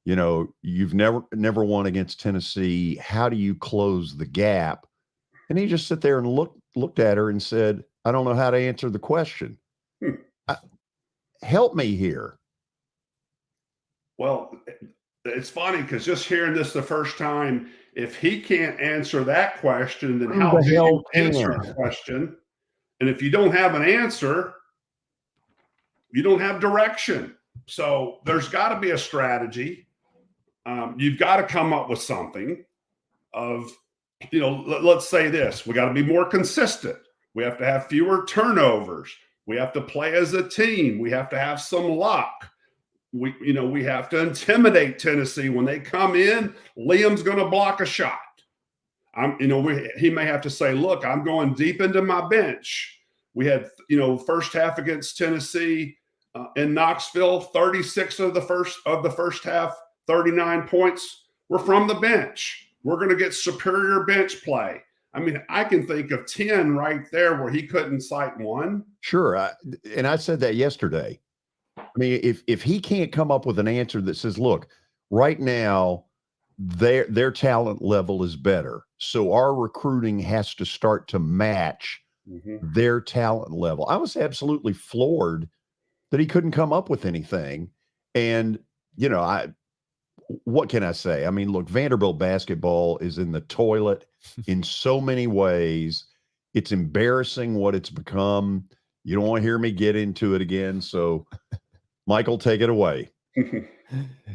you've never won against Tennessee. How do you close the gap? And he just sat there and looked at her and said, I don't know how to answer the question. Help me here.
Well, it's funny because just hearing this the first time, if he can't answer that question, then how do you answer the question? And if you don't have an answer, you don't have direction. So there's got to be a strategy. You've got to come up with something of, let's say this. We got to be more consistent. We have to have fewer turnovers. We have to play as a team. We have to have some luck. We have to intimidate Tennessee. When they come in, Liam's going to block a shot. He may have to say, look, I'm going deep into my bench. We had, first half against Tennessee in Knoxville, 36 of the first half, 39 points were from the bench. We're going to get superior bench play. I can think of 10 right there where he couldn't cite one.
Sure. And I said that yesterday. If he can't come up with an answer that says, look, right now, their talent level is better. So our recruiting has to start to match their talent level. I was absolutely floored that he couldn't come up with anything. And, what can I say? Look, Vanderbilt basketball is in the toilet in so many ways. It's embarrassing what it's become. You don't want to hear me get into it again. So, Michael, take it away.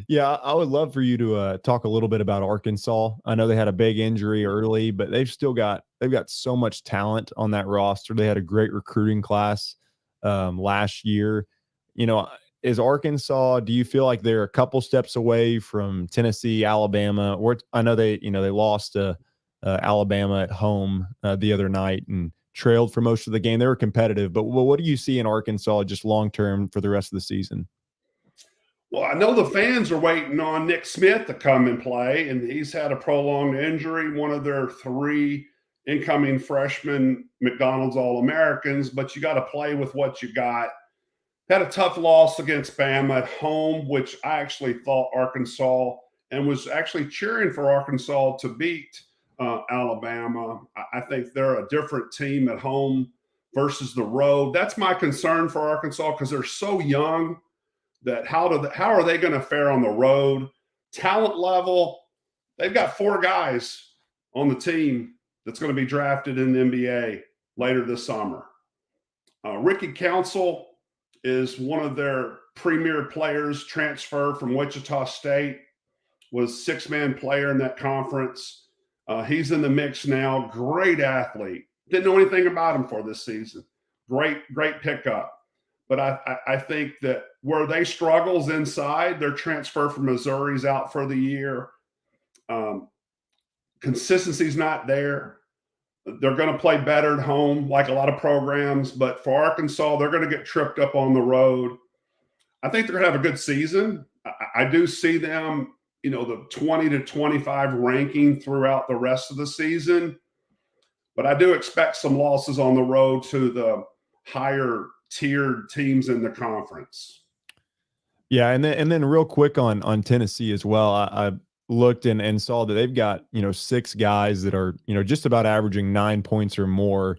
Yeah, I would love for you to talk a little bit about Arkansas. I know they had a big injury early, but they've got so much talent on that roster. They had a great recruiting class last year. Is Arkansas, do you feel like they're a couple steps away from Tennessee, Alabama? Or I know they lost to Alabama at home the other night and trailed for most of the game. They were competitive, but what do you see in Arkansas just long-term for the rest of the season?
Well, I know the fans are waiting on Nick Smith to come and play, and he's had a prolonged injury, one of their 3 incoming freshmen McDonald's All-Americans, but you got to play with what you got. Had a tough loss against Bama at home, which I actually thought Arkansas, and was actually cheering for Arkansas to beat Alabama. I think they're a different team at home versus the road. That's my concern for Arkansas because they're so young. That how are they going to fare on the road? Talent level, they've got 4 guys on the team that's going to be drafted in the NBA later this summer. Ricky Council is one of their premier players, transfer from Wichita State, was 6-man player in that conference. He's in the mix now. Great athlete. Didn't know anything about him for this season. Great pickup. But I think that where they struggles inside, their transfer from Missouri's out for the year. Consistency's not there. They're going to play better at home, like a lot of programs. But for Arkansas, they're going to get tripped up on the road. I think they're going to have a good season. I do see them, the 20 to 25 ranking throughout the rest of the season. But I do expect some losses on the road to the higher tiered teams in the conference.
Yeah, and then real quick on Tennessee as well. I looked and saw that they've got 6 guys that are just about averaging 9 points or more,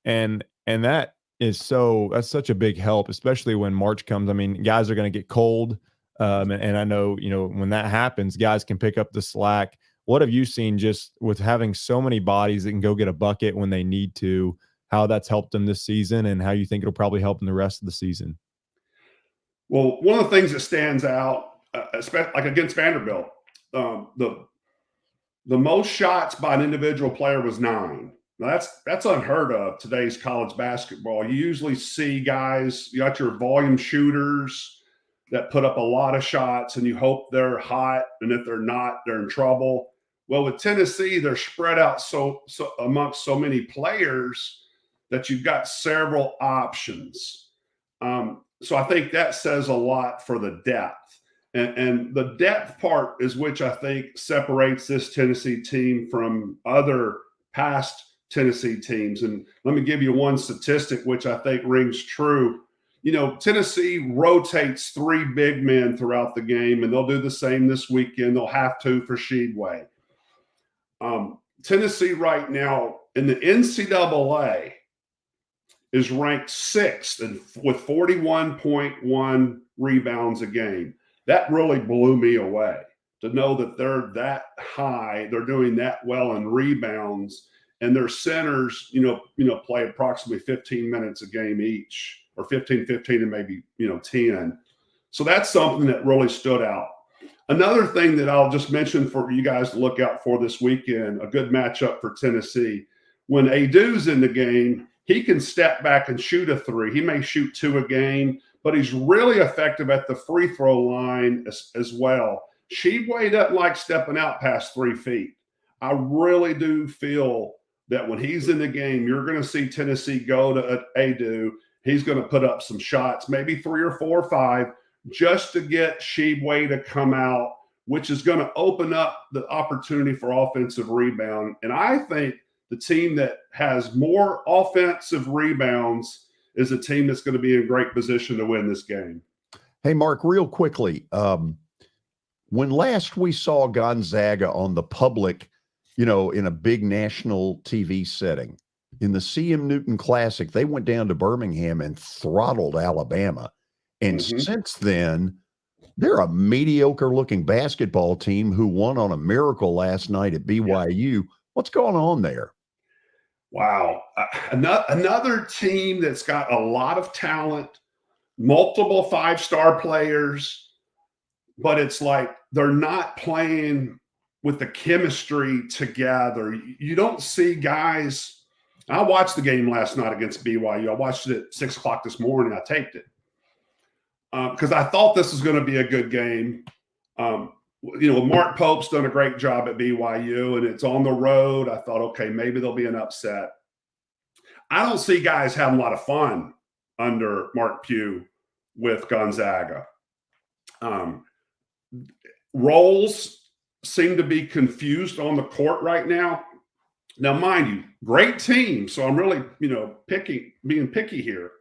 and that's such a big help, especially when March comes. Guys are going to get cold, and I know when that happens, guys can pick up the slack. What have you seen just with having so many bodies that can go get a bucket when they need to? How that's helped them this season, and how you think it'll probably help them the rest of the season?
Well, one of the things that stands out, especially like against Vanderbilt, the most shots by an individual player was 9. Now that's unheard of today's college basketball. You usually see guys, you got your volume shooters that put up a lot of shots and you hope they're hot, and if they're not, they're in trouble. Well, with Tennessee, they're spread out so amongst so many players that you've got several options. So I think that says a lot for the depth. And the depth part is which I think separates this Tennessee team from other past Tennessee teams. And let me give you one statistic which I think rings true. You know, Tennessee rotates 3 big men throughout the game, and they'll do the same this weekend. They'll have to for Sheedway. Tennessee right now in the NCAA is ranked 6th with 41.1 rebounds a game. That really blew me away to know that they're that high. They're doing that well in rebounds, and their centers, play approximately 15 minutes a game each, or 15, and maybe, 10. So that's something that really stood out. Another thing that I'll just mention for you guys to look out for this weekend, a good matchup for Tennessee. When Adu's in the game, he can step back and shoot a 3. He may shoot 2 a game, but he's really effective at the free throw line as well. Sheedway doesn't like stepping out past 3 feet. I really do feel that when he's in the game, you're going to see Tennessee go to Adu. He's going to put up some shots, maybe 3 or 4 or 5, just to get Sheedway to come out, which is going to open up the opportunity for offensive rebound. And I think the team that has more offensive rebounds is a team that's going to be in great position to win this game.
Hey, Mark, real quickly, when last we saw Gonzaga on the public, in a big national TV setting, in the C.M. Newton Classic, they went down to Birmingham and throttled Alabama. And since then, they're a mediocre-looking basketball team who won on a miracle last night at BYU. Yeah. What's going on there?
Wow. Another team that's got a lot of talent, multiple 5-star players, but it's like they're not playing with the chemistry together. You don't see guys. I watched the game last night against BYU. I watched it at 6 o'clock this morning. I taped it because I thought this was going to be a good game. Mark Pope's done a great job at BYU, and it's on the road. I thought, okay, maybe there'll be an upset. I don't see guys having a lot of fun under Mark Pugh with Gonzaga. Roles seem to be confused on the court right now. Now, mind you, great team, so I'm really, being picky here.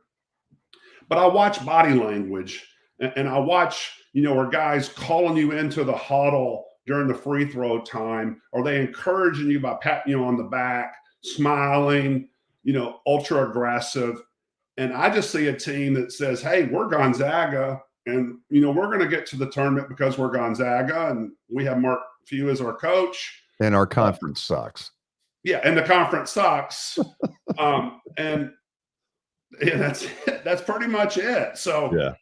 But I watch body language, and I watch, are guys calling you into the huddle during the free throw time? Are they encouraging you by patting you on the back, smiling, ultra aggressive? And I just see a team that says, hey, we're Gonzaga, and, we're going to get to the tournament because we're Gonzaga, and we have Mark Few as our coach.
And our conference sucks.
Yeah, and the conference sucks. And that's pretty much it. So yeah.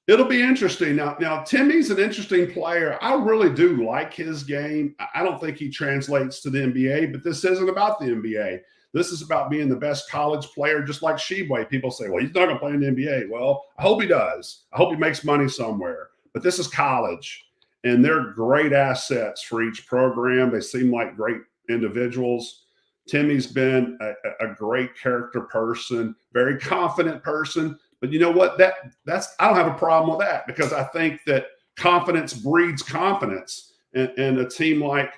It'll be interesting. Now Timmy's an interesting player. I really do like his game. I don't think he translates to the NBA, but this isn't about the NBA. This is about being the best college player, just like Sheedway. People say, well, he's not going to play in the NBA. Well, I hope he does. I hope he makes money somewhere. But this is college, and they're great assets for each program. They seem like great individuals. Timmy's been a great character person, very confident person. But you know what? That's I don't have a problem with that, because I think that confidence breeds confidence. And a team like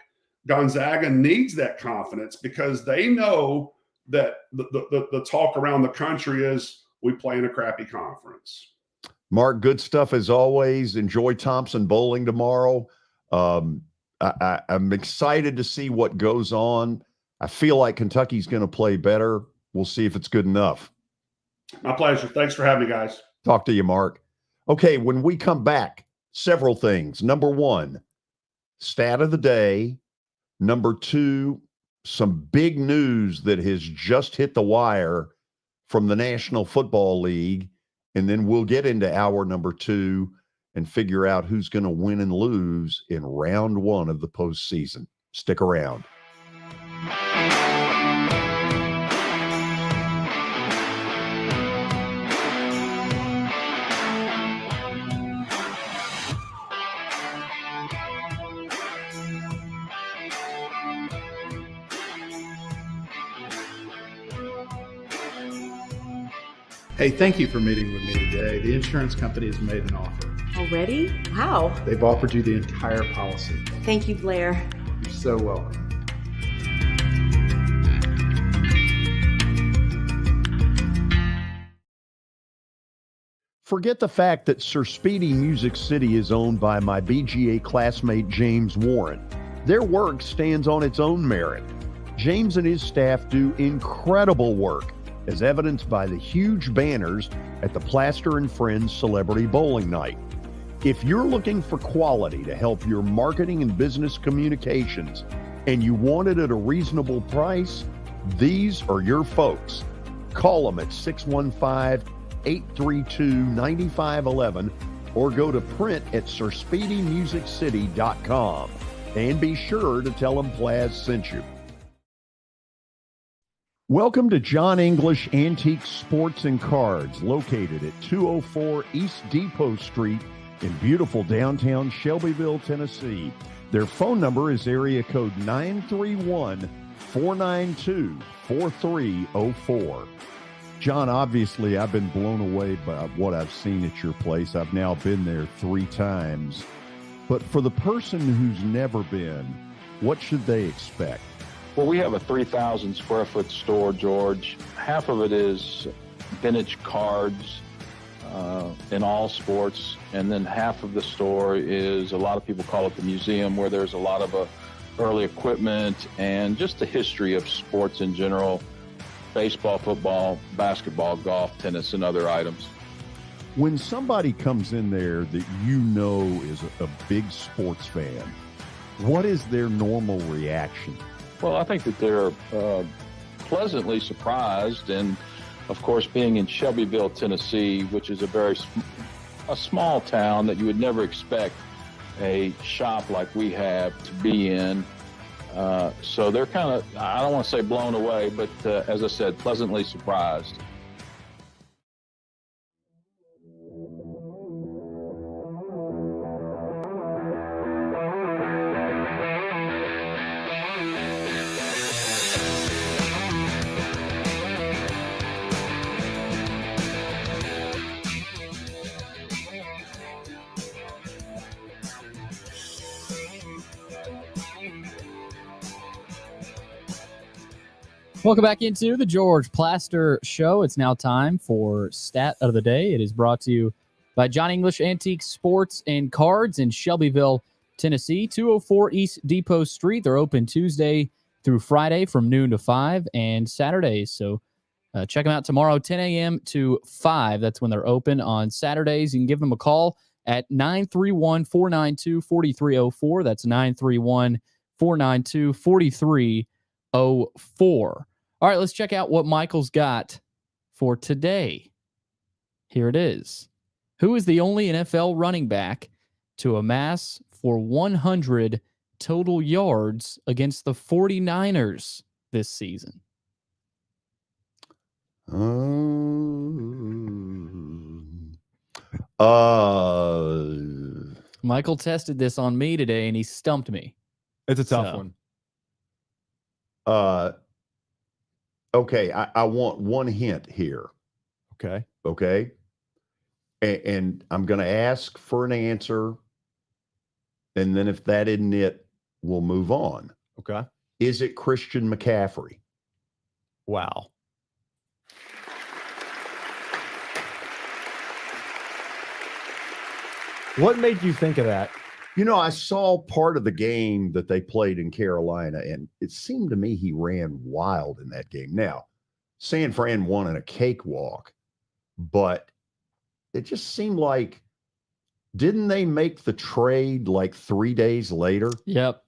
Gonzaga needs that confidence, because they know that the talk around the country is we play in a crappy conference.
Mark, good stuff as always. Enjoy Thompson Bowling tomorrow. I'm excited to see what goes on. I feel like Kentucky's going to play better. We'll see if it's good enough.
My pleasure. Thanks for having me, guys.
Talk to you, Mark. Okay, when we come back, several things. Number 1, stat of the day. Number 2, some big news that has just hit the wire from the National Football League. And then we'll get into hour number 2 and figure out who's going to win and lose in round 1 of the postseason. Stick around.
Hey, thank you for meeting with me today. The insurance company has made an offer.
Already? Wow.
They've offered you the entire policy.
Thank you, Blair.
You're so welcome.
Forget the fact that Sir Speedy Music City is owned by my BGA classmate James Warren. Their work stands on its own merit. James and his staff do incredible work, as evidenced by the huge banners at the Plaster and Friends Celebrity Bowling Night. If you're looking for quality to help your marketing and business communications, and you want it at a reasonable price, these are your folks. Call them at 615-832-9511 or go to print at sirspeedymusiccity.com. And be sure to tell them Plaz sent you. Welcome to John English Antique Sports and Cards, located at 204 East Depot Street in beautiful downtown Shelbyville, Tennessee. Their phone number is area code 931-492-4304. John, obviously, I've been blown away by what I've seen at your place. I've now been there 3 times. But for the person who's never been, what should they expect?
Well, we have a 3,000 square foot store, George. Half of it is vintage cards in all sports. And then half of the store is, a lot of people call it the museum, where there's a lot of early equipment and just the history of sports in general: baseball, football, basketball, golf, tennis, and other items.
When somebody comes in there that you know is a big sports fan, what is their normal reaction?
Well, I think that they're pleasantly surprised. And, of course, being in Shelbyville, Tennessee, which is a small town that you would never expect a shop like we have to be in. So they're kind of, I don't want to say blown away, but as I said, pleasantly surprised.
Welcome back into the George Plaster Show. It's now time for Stat of the Day. It is brought to you by John English Antique Sports and Cards in Shelbyville, Tennessee, 204 East Depot Street. They're open Tuesday through Friday from noon to 5 and Saturdays. So check them out tomorrow, 10 a.m. to 5. That's when they're open. On Saturdays, you can give them a call at 931-492-4304. That's 931-492-4304. All right, let's check out what Michael's got for today. Here it is. Who is the only NFL running back to amass for 100 total yards against the 49ers this season? Michael tested this on me today, and he stumped me.
It's a tough one.
Okay, I want one hint here. Okay. And I'm going to ask for an answer, and then if that isn't it, we'll move on.
Okay.
Is it Christian McCaffrey?
Wow. What made you think of that?
You know, I saw part of the game that they played in Carolina, and it seemed to me he ran wild in that game. Now, San Fran won in a cakewalk, but it just seemed like, didn't they make the trade like 3 days later?
Yep.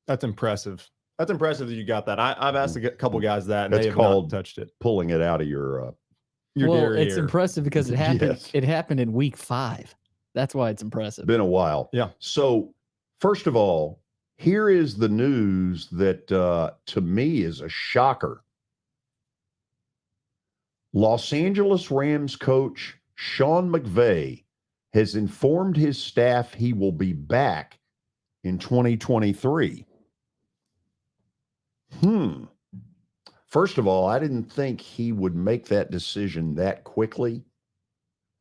That's impressive. That's impressive that you got that. I've asked a couple guys that, and
That's
they have
called
not touched it.
Pulling it out of your
Well,
derriere.
it's impressive because it happened.
Yes.
It happened in week 5. That's why it's impressive.
Been a while.
Yeah.
So, first of all, here is the news that to me is a shocker. Los Angeles Rams coach Sean McVay has informed his staff he will be back in 2023. First of all, I didn't think he would make that decision that quickly.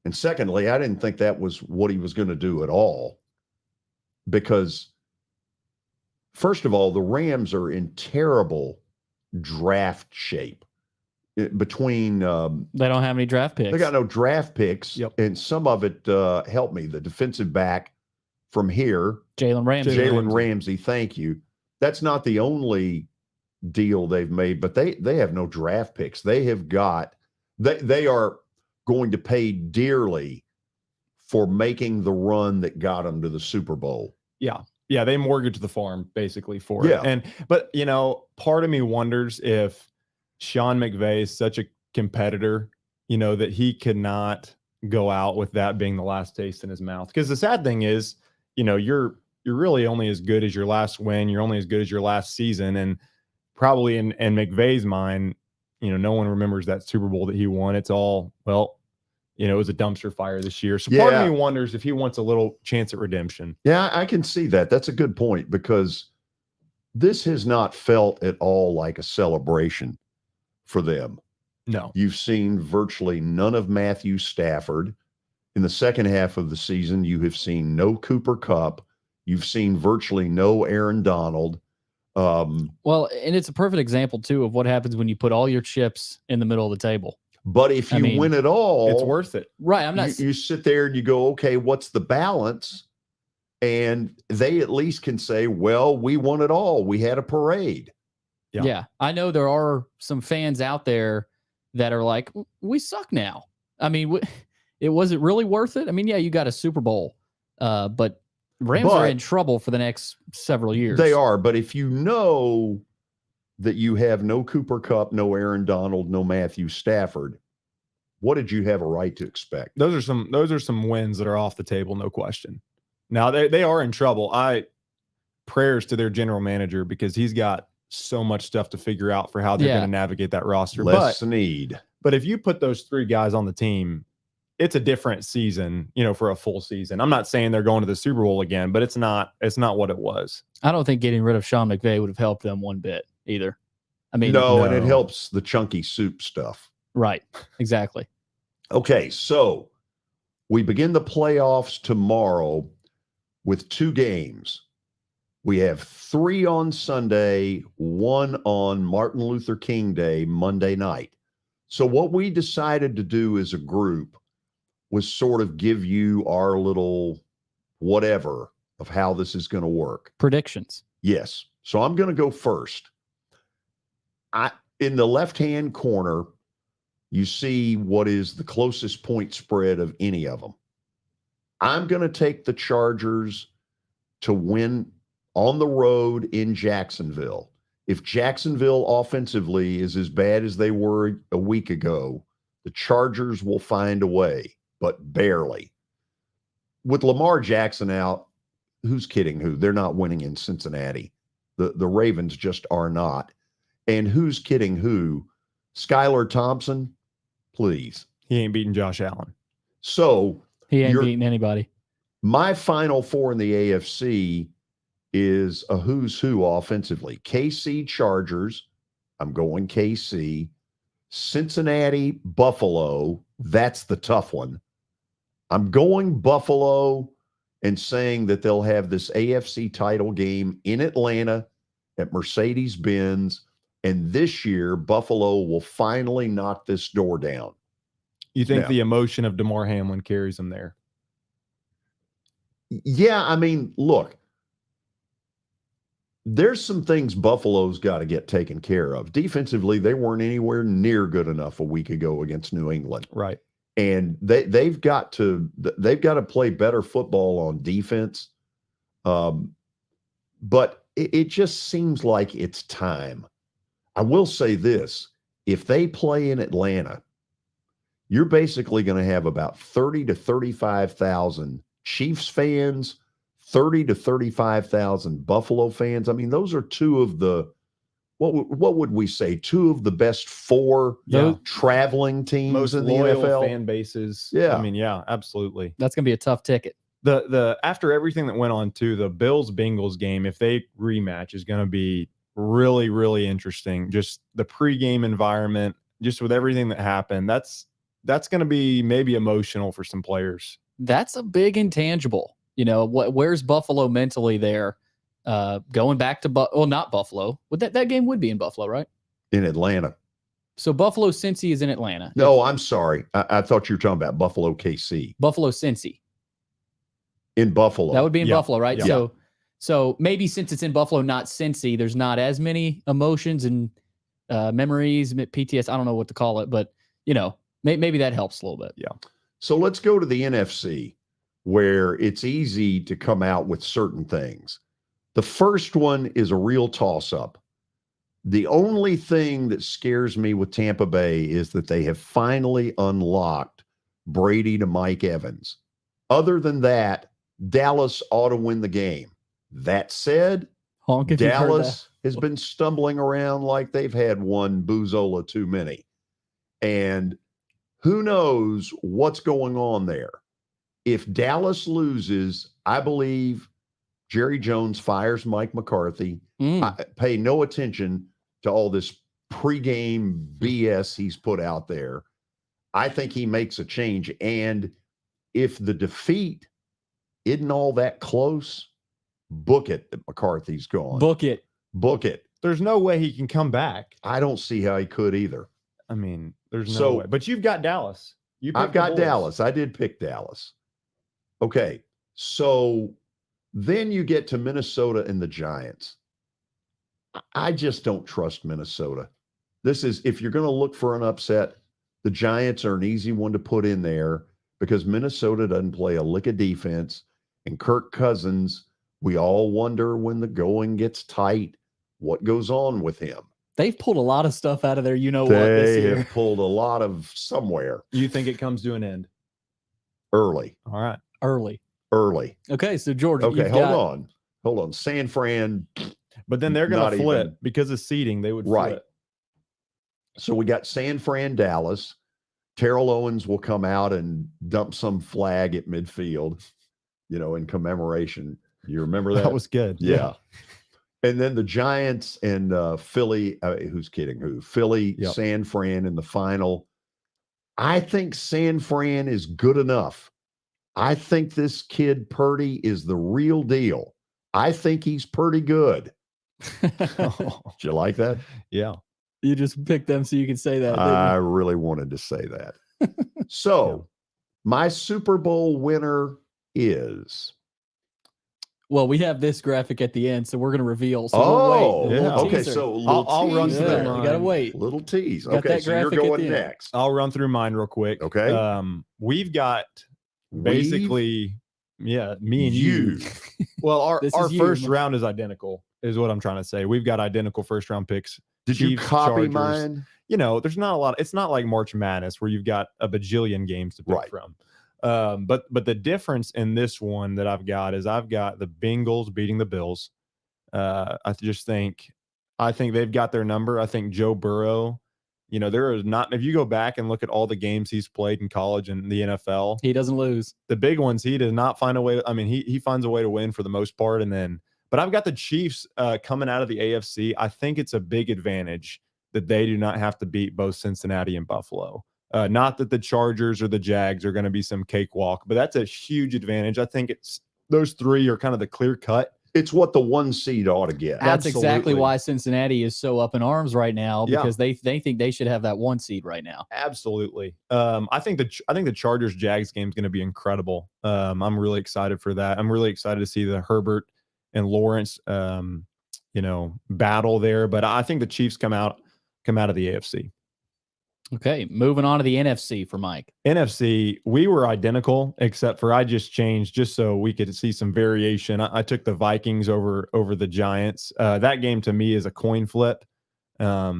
And secondly, I didn't think that was what he was going to do at all. Because, first of all, the Rams are in terrible draft shape. Between
they don't have any draft picks.
They got no draft picks.
Yep.
And some of it, helped me, the defensive back from here.
Jalen Ramsey.
Jalen Ramsey, thank you. That's not the only deal they've made, but they have no draft picks. They have got they are going to pay dearly for making the run that got them to the Super Bowl.
Yeah, they mortgaged the farm basically for
Yeah.
it. But you know, part of me wonders if Sean McVay is such a competitor, you know, that he could not go out with that being the last taste in his mouth. Because the sad thing is, you know, you're really only as good as your last win. You're only as good as your last season. And probably in McVay's mind, you know, no one remembers that Super Bowl that he won. It's all, well, you know, it was a dumpster fire this year. So part of me wonders if he wants a little chance at redemption.
Yeah, I can see that. That's a good point, because this has not felt at all like a celebration for them.
No.
You've seen virtually none of Matthew Stafford. In the second half of the season, you have seen no Cooper Kupp. You've seen virtually no Aaron Donald.
Well, and it's a perfect example, too, of what happens when you put all your chips in the middle of the table.
But if you win it all,
it's worth it.
Right. I'm not.
You sit there and you go, okay, what's the balance? And they at least can say, well, we won it all. We had a parade.
Yeah. I know there are some fans out there that are like, we suck now. I mean, it wasn't really worth it. I mean, yeah, you got a Super Bowl, but Rams are in trouble for the next several years.
They are. But if you know that you have no Cooper Kupp, no Aaron Donald, no Matthew Stafford, what did you have a right to expect?
Those are some wins that are off the table, no question. Now they are in trouble. Prayers to their general manager, because he's got so much stuff to figure out for how they're going to navigate that roster.
Less need.
But if you put those three guys on the team, it's a different season, you know, for a full season. I'm not saying they're going to the Super Bowl again, but it's not what it was.
I don't think getting rid of Sean McVay would have helped them one bit either. I mean,
no, and it helps the chunky soup stuff.
Right. Exactly.
Okay, so we begin the playoffs tomorrow with 2 games. We have 3 on Sunday, 1 on Martin Luther King Day, Monday night. So what we decided to do as a group was sort of give you our little whatever of how this is going to work.
Predictions.
Yes. So I'm going to go first. In the left-hand corner, you see what is the closest point spread of any of them. I'm going to take the Chargers to win on the road in Jacksonville. If Jacksonville offensively is as bad as they were a week ago, the Chargers will find a way, but barely. With Lamar Jackson out, who's kidding who? They're not winning in Cincinnati. The Ravens just are not. And who's kidding who? Skylar Thompson, please.
He ain't beating Josh Allen.
So
he ain't beating anybody.
My final 4 in the AFC is a who's who offensively. KC Chargers, I'm going KC. Cincinnati, Buffalo, that's the tough one. I'm going Buffalo and saying that they'll have this AFC title game in Atlanta at Mercedes-Benz, and this year Buffalo will finally knock this door down.
You think the emotion of DeMar Hamlin carries them there?
Yeah, I mean, look, there's some things Buffalo's got to get taken care of. Defensively, they weren't anywhere near good enough a week ago against New England.
Right.
And they've got to play better football on defense. But it just seems like it's time. I will say this. If they play in Atlanta, you're basically going to have about 30 to 35,000 Chiefs fans, 30 to 35,000 Buffalo fans. I mean, those are 2 of the, what would we say, 2 of the best 4 traveling teams
most
in the
loyal
NFL.
Fan bases.
Yeah.
I mean, yeah, absolutely.
That's going to be a tough ticket.
The after everything that went on too, the Bills-Bengals game, if they rematch, is going to be really, really interesting. Just the pregame environment, just with everything that happened. That's going to be maybe emotional for some players.
That's a big intangible. Where's Buffalo mentally there? Going back to not Buffalo. That game would be in Buffalo, right?
In Atlanta.
So Buffalo Cincy is in Atlanta.
No, I'm sorry. I thought you were talking about Buffalo KC.
Buffalo Cincy.
In Buffalo.
That would be in Buffalo, right?
Yeah.
So maybe since it's in Buffalo, not Cincy, there's not as many emotions and memories, PTS. I don't know what to call it, but maybe that helps a little bit.
Yeah.
So let's go to the NFC, where it's easy to come out with certain things. The first one is a real toss-up. The only thing that scares me with Tampa Bay is that they have finally unlocked Brady to Mike Evans. Other than that, Dallas ought to win the game. That said, Dallas has been stumbling around like they've had one Buzola too many. And who knows what's going on there. If Dallas loses, I believe Jerry Jones fires Mike McCarthy. I pay no attention to all this pregame BS he's put out there. I think he makes a change. And if the defeat isn't all that close, book it that McCarthy's gone.
Book it.
Book it.
There's no way he can come back.
I don't see how he could either.
I mean, there's no way. But you've got Dallas.
I've got Dallas. I did pick Dallas. Okay. So then you get to Minnesota and the Giants. I just don't trust Minnesota. This is, if you're going to look for an upset, the Giants are an easy one to put in there because Minnesota doesn't play a lick of defense. And Kirk Cousins, we all wonder when the going gets tight, what goes on with him.
They've pulled a lot of stuff out of there. What this
They
year.
have pulled a lot of somewhere.
You think it comes to an end?
Early.
All right.
Early.
Okay,
so George.
Okay, hold on. San Fran.
But then they're going to flip
even,
because of seeding. They would
right.
flip.
So we got San Fran, Dallas. Terrell Owens will come out and dump some flag at midfield, in commemoration. You remember that?
That was good.
Yeah. And then the Giants and Philly, who's kidding who? Philly,
Yep.
San Fran in the final. I think San Fran is good enough. I think this kid Purdy is the real deal. I think he's pretty good. Did you like that?
Yeah.
You just picked them so you can say that.
I really wanted to say that. So my Super Bowl winner is...
Well, we have this graphic at the end, so we're going to reveal. So
we'll
wait.
Yeah. Okay, so
I'll run through
there.
mine.
You got to wait.
Little tease.
Got
Okay,
that
so you're
graphic at
going
the end.
next.
I'll run through mine real quick.
Okay.
We've got basically, me and you. Well, our
you.
first round is identical, is what I'm trying to say. We've got identical first round picks.
Did you
Chiefs,
copy
Chargers.
mine?
There's not a lot. It's not like March Madness where you've got a bajillion games to pick
Right.
from. But the difference in this one that I've got is I've got the Bengals beating the Bills. I think they've got their number. I think Joe Burrow, there is not, if you go back and look at all the games he's played in college and the NFL,
He doesn't lose.
the big ones, he does not find a way. He finds a way to win for the most part. But I've got the Chiefs coming out of the AFC. I think it's a big advantage that they do not have to beat both Cincinnati and Buffalo. Not that the Chargers or the Jags are going to be some cakewalk, but that's a huge advantage. I think those three are kind of the clear cut.
It's what the one seed ought to get.
That's
Absolutely.
exactly why Cincinnati is so up in arms right now,
Yeah.
because they think they should have that one seed right now.
Absolutely. I think the Chargers Jags game is going to be incredible. I'm really excited for that. I'm really excited to see the Herbert and Lawrence, battle there. But I think the Chiefs come out of the AFC.
Okay, moving on to the NFC for Mike.
NFC, we were identical, except for I just changed just so we could see some variation. I took the Vikings over the Giants. That game to me is a coin flip. I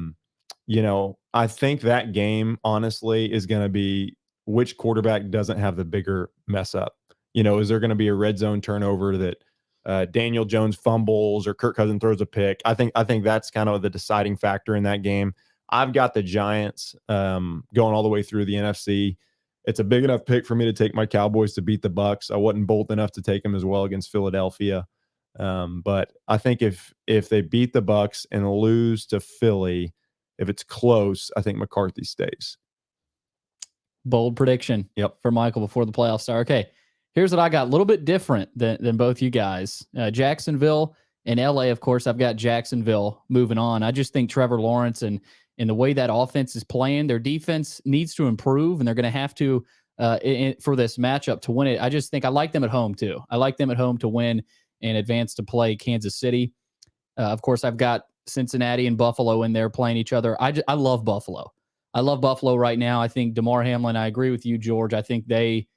think that game, honestly, is going to be which quarterback doesn't have the bigger mess up. Is there going to be a red zone turnover that Daniel Jones fumbles or Kirk Cousins throws a pick? I think that's kind of the deciding factor in that game. I've got the Giants going all the way through the NFC. It's a big enough pick for me to take my Cowboys to beat the Bucs. I wasn't bold enough to take them as well against Philadelphia. But I think if they beat the Bucks and lose to Philly, if it's close, I think McCarthy stays.
Bold prediction.
Yep.
For Michael before the playoffs start. Okay, here's what I got. A little bit different than both you guys. Jacksonville and LA, of course, I've got Jacksonville moving on. I just think Trevor Lawrence and the way that offense is playing, their defense needs to improve, and they're going to have to for this matchup to win it. I just think I like them at home too. I like them at home to win and advance to play Kansas City. Of course, I've got Cincinnati and Buffalo in there playing each other. I love Buffalo. I love Buffalo right now. I think DeMar Hamlin, I agree with you, George. I think they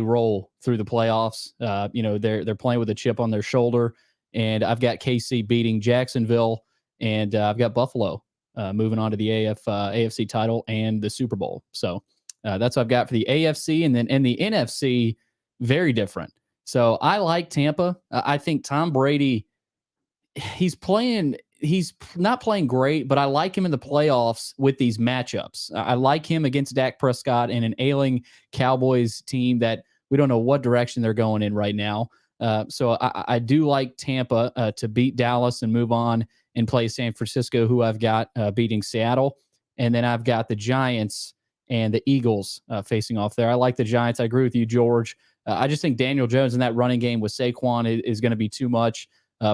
roll through the playoffs. They're playing with a chip on their shoulder, and I've got KC beating Jacksonville, and I've got Buffalo moving on to the AFC title and the Super Bowl. So that's what I've got for the AFC, and then in the NFC, very different. So I like Tampa. I think Tom Brady, he's not playing great, but I like him in the playoffs with these matchups. I like him against Dak Prescott and an ailing Cowboys team that we don't know what direction they're going in right now. So I do like Tampa to beat Dallas and move on and play San Francisco, who I've got beating Seattle. And then I've got the Giants and the Eagles facing off there. I like the Giants. I agree with you, George. I just think Daniel Jones in that running game with Saquon is going to be too much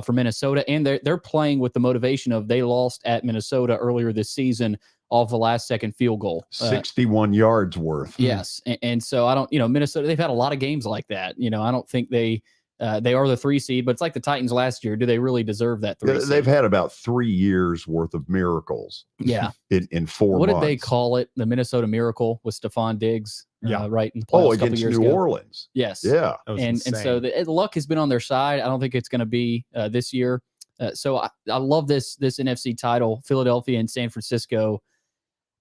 for Minnesota. And they're playing with the motivation of they lost at Minnesota earlier this season off the last-second field goal.
61 yards worth.
Yes. And so I don't, Minnesota, they've had a lot of games like that. I don't think they are the 3 seed, but it's like the Titans last year. Do they really deserve that 3 seed?
They've had about 3 years worth of miracles.
Yeah.
In 4 months.
What did they call it? The Minnesota Miracle with Stephon Diggs. Right. In the
playoffs against New Orleans.
Yes.
Yeah.
And so the luck has been on their side. I don't think it's going to be this year. So I love this NFC title, Philadelphia and San Francisco.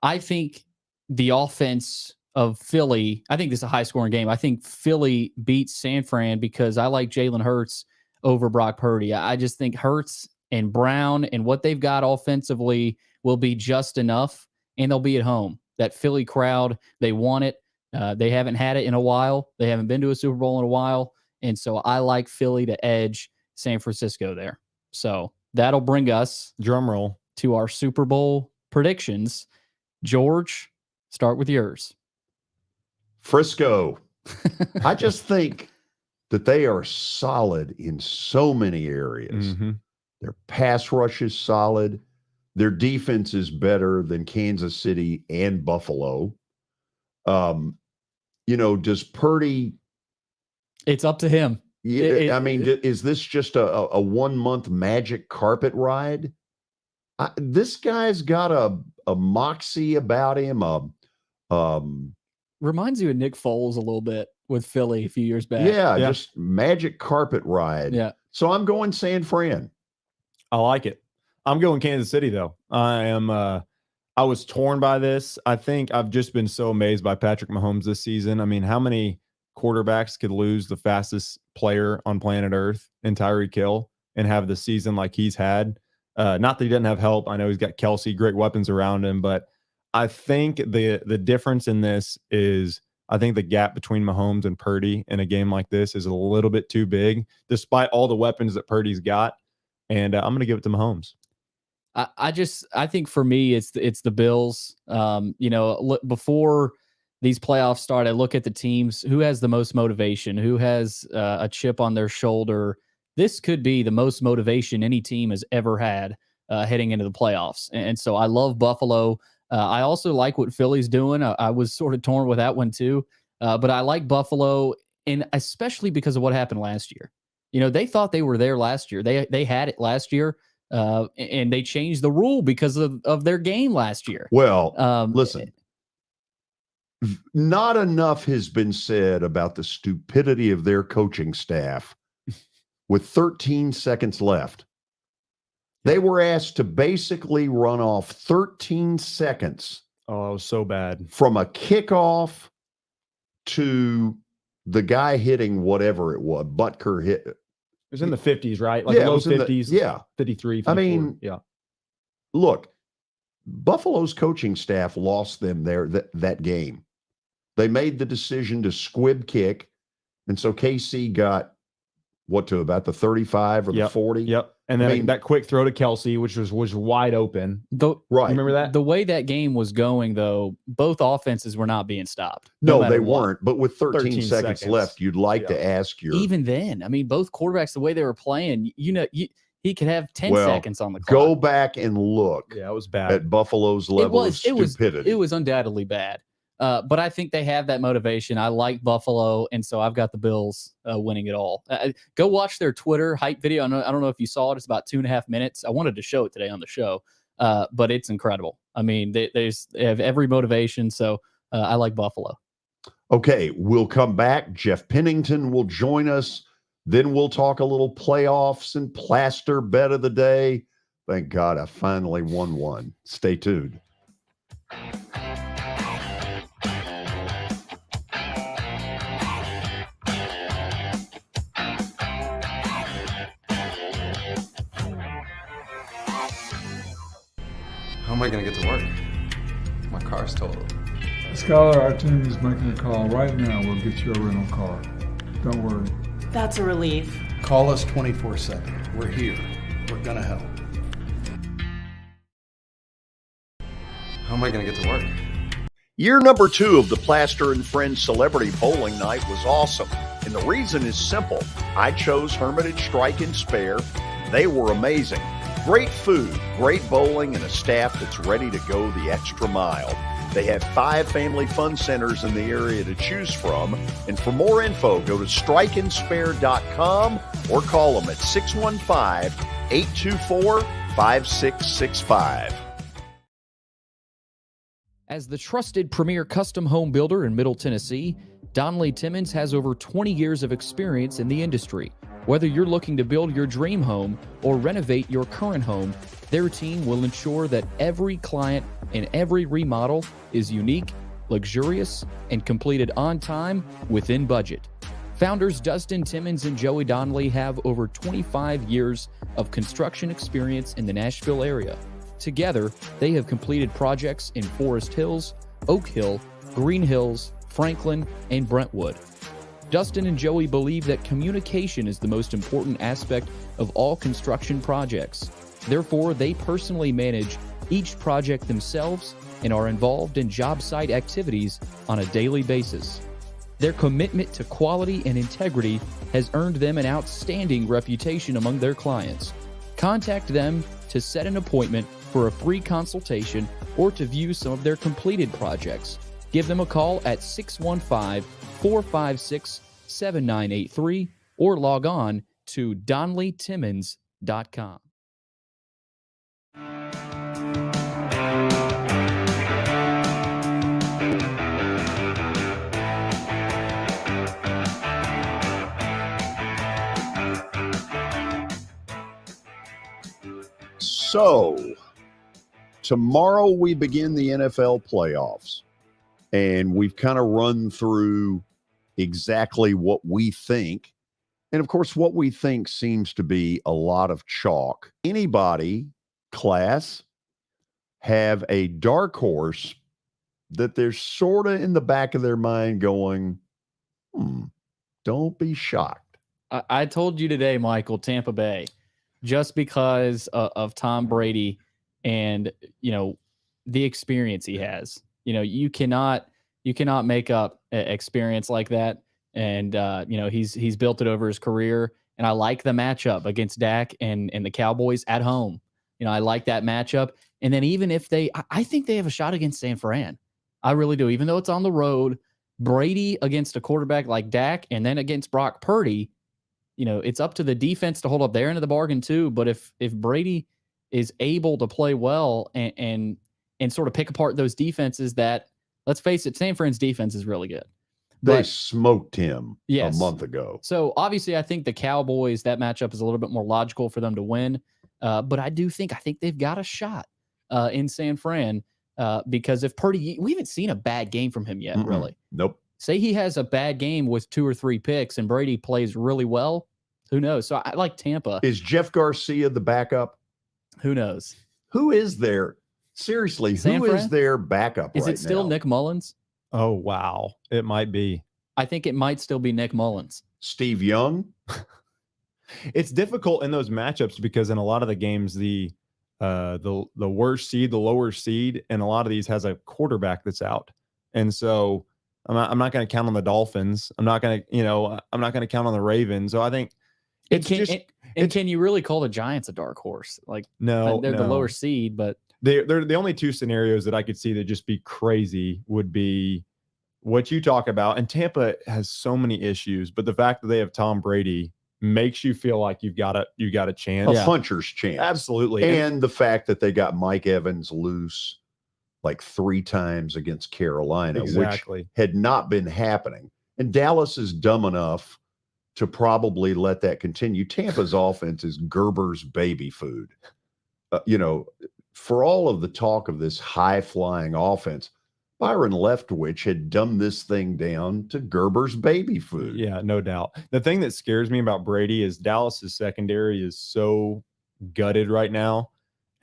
I think the offense of Philly, I think this is a high-scoring game. I think Philly beats San Fran because I like Jalen Hurts over Brock Purdy. I just think Hurts and Brown and what they've got offensively will be just enough, and they'll be at home. That Philly crowd, they want it. They haven't had it in a while. They haven't been to a Super Bowl in a while, and so I like Philly to edge San Francisco there. So that'll bring us,
drum roll,
to our Super Bowl predictions. George, start with yours.
Frisco. I just think that they are solid in so many areas.
Mm-hmm.
Their pass rush is solid. Their defense is better than Kansas City and Buffalo. Does Purdy?
It's up to him.
Is this just a 1 month magic carpet ride? This guy's got a moxie about him.
Reminds you of Nick Foles a little bit with Philly a few years back.
Yeah, just magic carpet ride.
Yeah.
So I'm going San Fran.
I like it. I'm going Kansas City, though. I was torn by this. I think I've just been so amazed by Patrick Mahomes this season. I mean, how many quarterbacks could lose the fastest player on planet Earth in Tyreek Hill and have the season like he's had? Not that he doesn't have help. I know he's got Kelsey, great weapons around him, but I think the difference in this is I think the gap between Mahomes and Purdy in a game like this is a little bit too big, despite all the weapons that Purdy's got. And I'm going to give it to Mahomes.
I think for me, it's the Bills. Before these playoffs start, I look at the teams who has the most motivation, who has a chip on their shoulder. This could be the most motivation any team has ever had heading into the playoffs. And so I love Buffalo. I also like what Philly's doing. I was sort of torn with that one too. But I like Buffalo, and especially because of what happened last year. They thought they were there last year. They had it last year, and they changed the rule because of their game last year.
Well, listen, not enough has been said about the stupidity of their coaching staff. With 13 seconds left, they were asked to basically run off 13 seconds.
Oh, it was so bad.
From a kickoff to the guy hitting whatever it was. Butker hit.
It was in the 50s, right? Like low 50s. 53, 54. Yeah.
Look, Buffalo's coaching staff lost them that game. They made the decision to squib kick, and so KC got what, to about the 35 or the 40?
Yep. And then that quick throw to Kelsey, which was wide open.
Right.
Remember that?
The way that game was going, though, both offenses were not being stopped.
No,
matter
they
what.
weren't. But with 13 seconds left, you'd like to ask your.
Even then, I mean, both quarterbacks, the way they were playing, he could have 10 seconds on the clock.
Go back and look.
Yeah, it was bad.
At Buffalo's level of stupidity.
It was undoubtedly bad. But I think they have that motivation. I like Buffalo, and so I've got the Bills winning it all. Go watch their Twitter hype video. I don't know if you saw it. It's about 2.5 minutes. I wanted to show it today on the show, but it's incredible. I mean, they have every motivation, so I like Buffalo.
Okay, we'll come back. Jeff Pennington will join us. Then we'll talk a little playoffs and plaster bet of the day. Thank God I finally won one. Stay tuned.
How am I going to get to work? My car's totaled.
Skylar, our team is making a call right now. We'll get you a rental car. Don't worry.
That's a relief.
Call us 24/7. We're here. We're going to help.
How am I going to get to work?
Year number 2 of the Plaster and Friends Celebrity Bowling Night was awesome. And the reason is simple. I chose Hermitage Strike and Spare. They were amazing. Great food, great bowling, and a staff that's ready to go the extra mile. They have 5 family fun centers in the area to choose from. And for more info, go to strikeandspare.com or call them at 615-824-5665.
As the trusted premier custom home builder in Middle Tennessee, Donnelly Timmons has over 20 years of experience in the industry. Whether you're looking to build your dream home or renovate your current home, their team will ensure that every client and every remodel is unique, luxurious, and completed on time within budget. Founders Dustin Timmons and Joey Donnelly have over 25 years of construction experience in the Nashville area. Together, they have completed projects in Forest Hills, Oak Hill, Green Hills, Franklin, and Brentwood. Dustin and Joey believe that communication is the most important aspect of all construction projects. Therefore, they personally manage each project themselves and are involved in job site activities on a daily basis. Their commitment to quality and integrity has earned them an outstanding reputation among their clients. Contact them to set an appointment for a free consultation or to view some of their completed projects. Give them a call at 615-456-7983 or log on to DonnellyTimmons.com.
So, tomorrow we begin the NFL playoffs, and we've kind of run through exactly what we think. And of course, what we think seems to be a lot of chalk. Anybody, class, have a dark horse that they're sort of in the back of their mind going, don't be shocked.
I told you today, Michael, Tampa Bay, just because of Tom Brady and, the experience he has. You cannot make up experience like that. And, he's built it over his career. And I like the matchup against Dak and the Cowboys at home. I like that matchup. And then even if I think they have a shot against San Fran. I really do. Even though it's on the road, Brady against a quarterback like Dak and then against Brock Purdy, it's up to the defense to hold up their end of the bargain too. But if Brady is able to play well and sort of pick apart those defenses that, let's face it, San Fran's defense is really good.
They smoked him a month ago.
So obviously I think the Cowboys, that matchup is a little bit more logical for them to win. But I think they've got a shot in San Fran because if Purdy, we haven't seen a bad game from him yet, really.
Nope.
Say he has a bad game with 2 or 3 picks and Brady plays really well. Who knows? So I like Tampa.
Is Jeff Garcia the backup?
Who knows?
Who is there? Seriously, who is their backup
Is it still
now?
Nick Mullins?
Oh, wow. It might be.
I think it might still be Nick Mullins.
Steve Young?
It's difficult in those matchups because in a lot of the games, the worst seed, the lower seed, and a lot of these has a quarterback that's out, and so I'm not going to count on the Dolphins. I'm not going to count on the Ravens. So I think
can you really call the Giants a dark horse? Like,
no,
they're the lower seed, but
they're the only two scenarios that I could see that just be crazy would be what you talk about. And Tampa has so many issues, but the fact that they have Tom Brady makes you feel like you got a chance,
a puncher's chance,
absolutely.
And the fact that they got Mike Evans loose like 3 times against Carolina,
exactly,
which had not been happening. And Dallas is dumb enough to probably let that continue. Tampa's offense is Gerber's baby food. For all of the talk of this high-flying offense, Byron Leftwich had dumbed this thing down to Gerber's baby food.
Yeah, no doubt. The thing that scares me about Brady is Dallas's secondary is so gutted right now.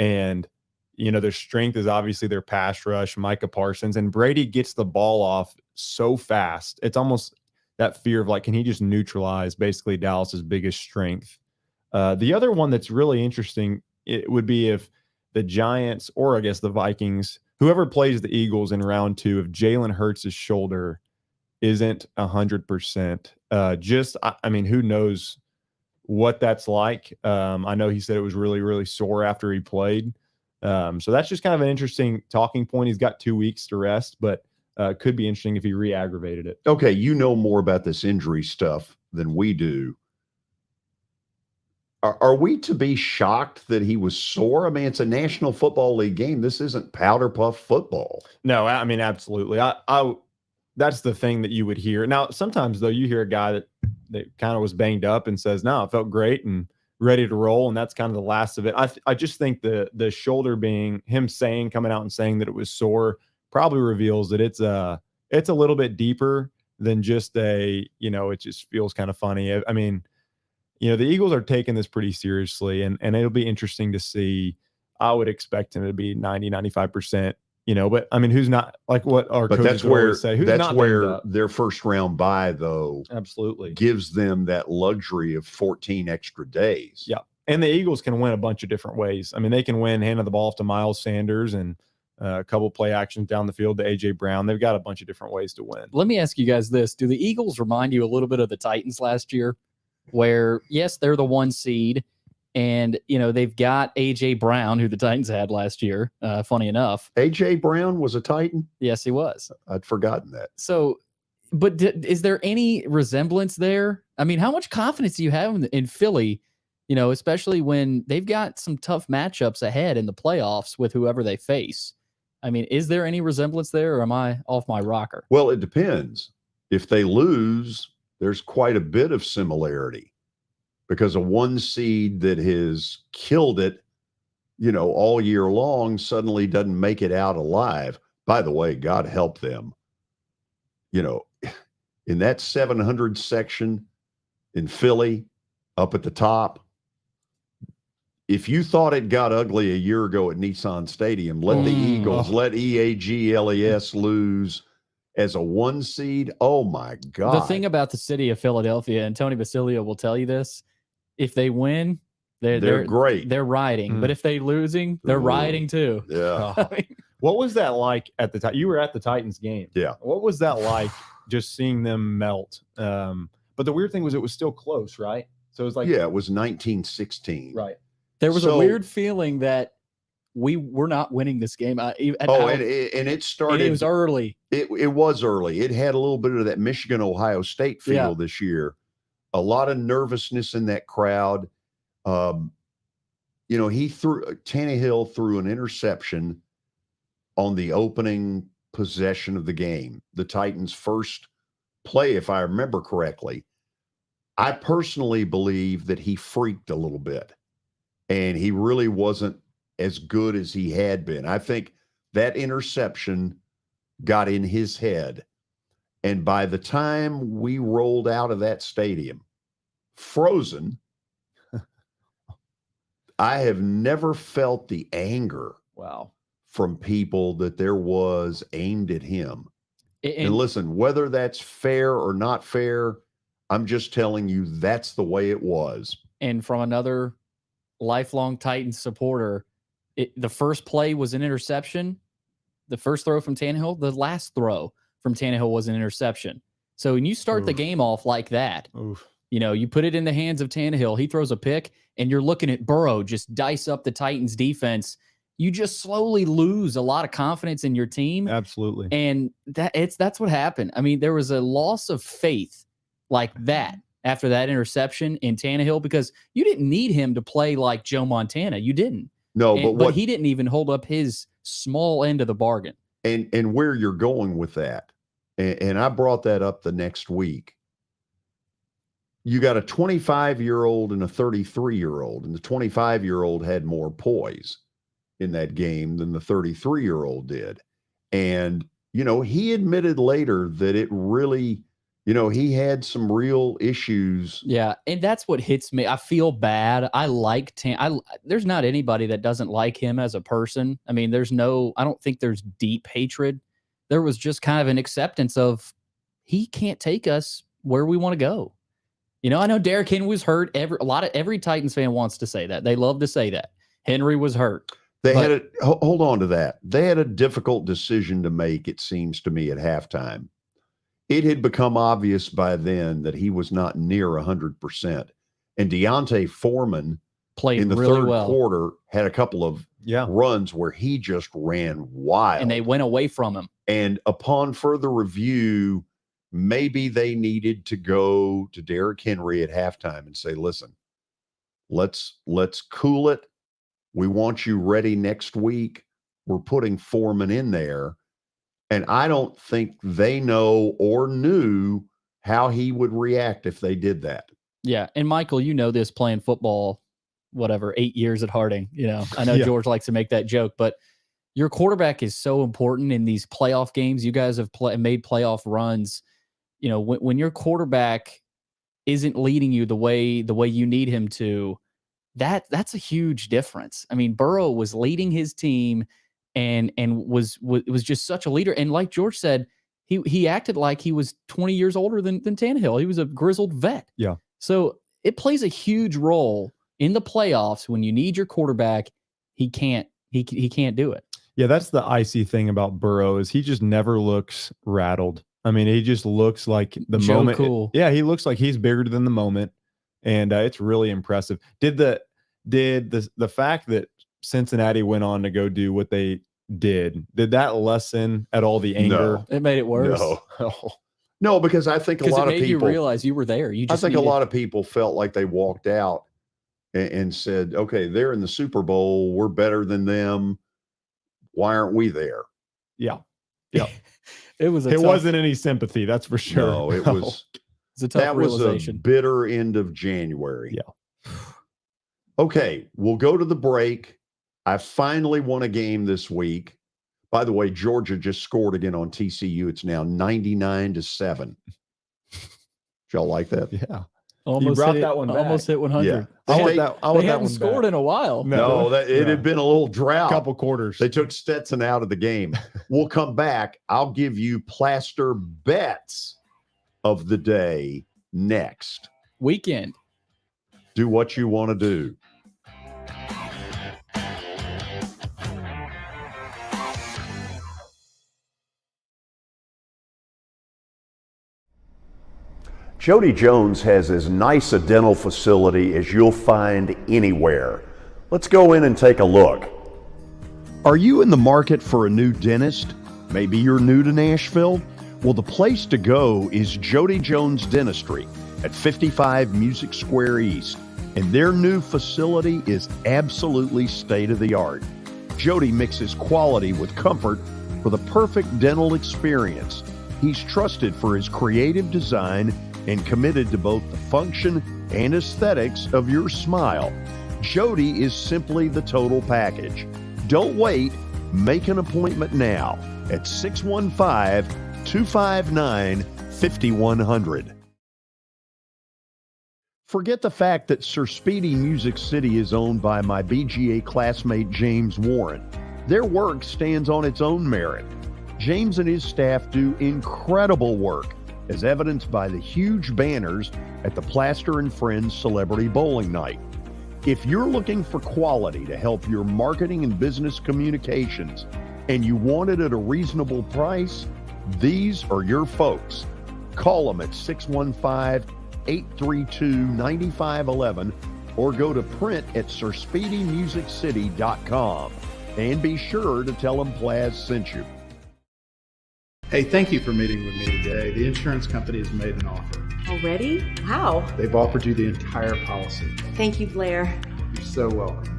And, their strength is obviously their pass rush, Micah Parsons, and Brady gets the ball off so fast. It's almost that fear of like, can he just neutralize basically Dallas's biggest strength? The other one that's really interesting, it would be if the Giants, or I guess the Vikings, whoever plays the Eagles in round 2, if Jalen Hurts' shoulder isn't 100%, who knows what that's like. I know he said it was really, really sore after he played. So that's just kind of an interesting talking point. He's got 2 weeks to rest, but could be interesting if he re-aggravated it.
Okay, you know more about this injury stuff than we do. Are we to be shocked that he was sore? I mean, it's a National Football League game. This isn't powder puff football.
No, I mean, absolutely. I that's the thing that you would hear. Now, sometimes, though, you hear a guy that kind of was banged up and says, no, it felt great and ready to roll, and that's kind of the last of it. I just think the shoulder being him coming out and saying that it was sore probably reveals that it's a little bit deeper than just it just feels kind of funny. I mean, the Eagles are taking this pretty seriously, and it'll be interesting to see. I would expect him to be 90-95%, but I mean, who's not, like what our coaches always say, who's not banged up?
Their first round bye, though,
absolutely
gives them that luxury of 14 extra days.
Yeah. And the Eagles can win a bunch of different ways. I mean, they can win handing the ball off to Miles Sanders and a couple play actions down the field to A.J. Brown. They've got a bunch of different ways to win.
Let me ask you guys this. Do the Eagles remind you a little bit of the Titans last year, where, yes, they're the 1 seed, and, they've got A.J. Brown, who the Titans had last year, funny enough.
A.J. Brown was a Titan?
Yes, he was.
I'd forgotten that.
So, but is there any resemblance there? I mean, how much confidence do you have in Philly, especially when they've got some tough matchups ahead in the playoffs with whoever they face? I mean, is there any resemblance there, or am I off my rocker?
Well, it depends. If they lose, there's quite a bit of similarity, because a 1 seed that has killed it, all year long suddenly doesn't make it out alive. By the way, God help them. In that 700 section in Philly, up at the top, if you thought it got ugly a year ago at Nissan Stadium, let the Eagles, let EAGLES lose as a 1 seed. Oh my God.
The thing about the city of Philadelphia, and Tony Basilio will tell you this, if they win, they're
great.
They're riding. But if they're losing, they're riding too.
Yeah.
What was that like at the time? You were at the Titans game.
Yeah.
What was that like, just seeing them melt? But the weird thing was it was still close, right? So it was like,
yeah, it was 1916.
Right.
There was a weird feeling that we were not winning this game.
And it started.
And it was early.
It was early. It had a little bit of that Michigan-Ohio State feel this year. A lot of nervousness in that crowd. Tannehill threw an interception on the opening possession of the game, the Titans' first play, if I remember correctly. I personally believe that he freaked a little bit, and he really wasn't as good as he had been. I think that interception got in his head, and by the time we rolled out of that stadium, frozen, I have never felt the anger from people that there was aimed at him. And listen, whether that's fair or not fair, I'm just telling you that's the way it was.
and from another lifelong Titans supporter, the first play was an interception. The first throw from Tannehill, the last throw from Tannehill was an interception. So when you start the game off like that, you put it in the hands of Tannehill, he throws a pick, and you're looking at Burrow just dice up the Titans defense. You just slowly lose a lot of confidence in your team.
Absolutely.
And that's what happened. I mean, there was a loss of faith like that after that interception in Tannehill, because you didn't need him to play like Joe Montana. You didn't.
No,
but he didn't even hold up his small end of the bargain.
And where you're going with that, and I brought that up the next week. You got a 25-year-old and a 33-year-old, and the 25-year-old had more poise in that game than the 33-year-old did. And, he admitted later that it really, he had some real issues.
Yeah, and that's what hits me. I feel bad. I like there's not anybody that doesn't like him as a person. I mean, I don't think there's deep hatred. There was just kind of an acceptance of he can't take us where we want to go. I know Derrick Henry was hurt. Every Titans fan wants to say that. They love to say that. Henry was hurt.
Hold on to that. They had a difficult decision to make, it seems to me, at halftime. It had become obvious by then that he was not near 100%. And Deontay Foreman
played
in the
really
third
well.
quarter had a couple of runs where he just ran wild.
And they went away from him.
And upon further review, maybe they needed to go to Derrick Henry at halftime and say, listen, let's cool it. We want you ready next week. We're putting Foreman in there. And I don't think they know or knew how he would react if they did that.
Yeah. And Michael, this playing football, 8 years at Harding. I know George likes to make that joke, but your quarterback is so important in these playoff games. You guys have made playoff runs. When your quarterback isn't leading you the way you need him to, that's a huge difference. I mean, Burrow was leading his team and was just such a leader. And like George said, he acted like he was 20 years older than Tannehill. He was a grizzled vet.
Yeah.
So it plays a huge role in the playoffs when you need your quarterback. He can't do it.
Yeah, that's the icy thing about Burrow is he just never looks rattled. I mean, he just looks like the moment.
Cool.
He looks like he's bigger than the moment, and it's really impressive. Did the fact that Cincinnati went on to go do what they did that lessen at all the anger?
No. It made it worse.
No, because I think a lot of people
you realize you were there.
I think a lot of people felt like they walked out and said, "Okay, they're in the Super Bowl. We're better than them. Why aren't we there?"
Yeah.
It
wasn't any sympathy, that's for sure.
No, it was.
It's a tough realization.
Was a bitter end of January.
Yeah.
Okay, we'll go to the break. I finally won a game this week. By the way, Georgia just scored again on TCU. It's now 99-7. Y'all like that?
Yeah.
Almost
you brought that one back.
Almost hit 100.
Yeah.
They hadn't scored in a while.
It had been a little drought.
Couple quarters.
They took Stetson out of the game. We'll come back. I'll give you plaster bets of the day next.
Weekend.
Do what you want to do. Jody Jones has as nice a dental facility as you'll find anywhere. Let's go in and take a look. Are you in the market for a new dentist? Maybe you're new to Nashville? Well, the place to go is Jody Jones Dentistry at 55 Music Square East, and their new facility is absolutely state-of-the-art. Jody mixes quality with comfort for the perfect dental experience. He's trusted for his creative design and committed to both the function and aesthetics of your smile. Jody is simply the total package. Don't wait. Make an appointment now at 615-259-5100. Forget the fact that Sir Speedy Music City is owned by my BGA classmate James Warren. Their work stands on its own merit. James and his staff do incredible work as evidenced by the huge banners at the Plaster and Friends Celebrity Bowling Night. If you're looking for quality to help your marketing and business communications and you want it at a reasonable price, these are your folks. Call them at 615-832-9511 or go to print at sirspeedymusiccity.com. And be sure to tell them Plaz sent you.
Hey, thank you for meeting with me today. The insurance company has made an offer.
Already? Wow.
They've offered you the entire policy.
Thank you, Blair.
You're so welcome.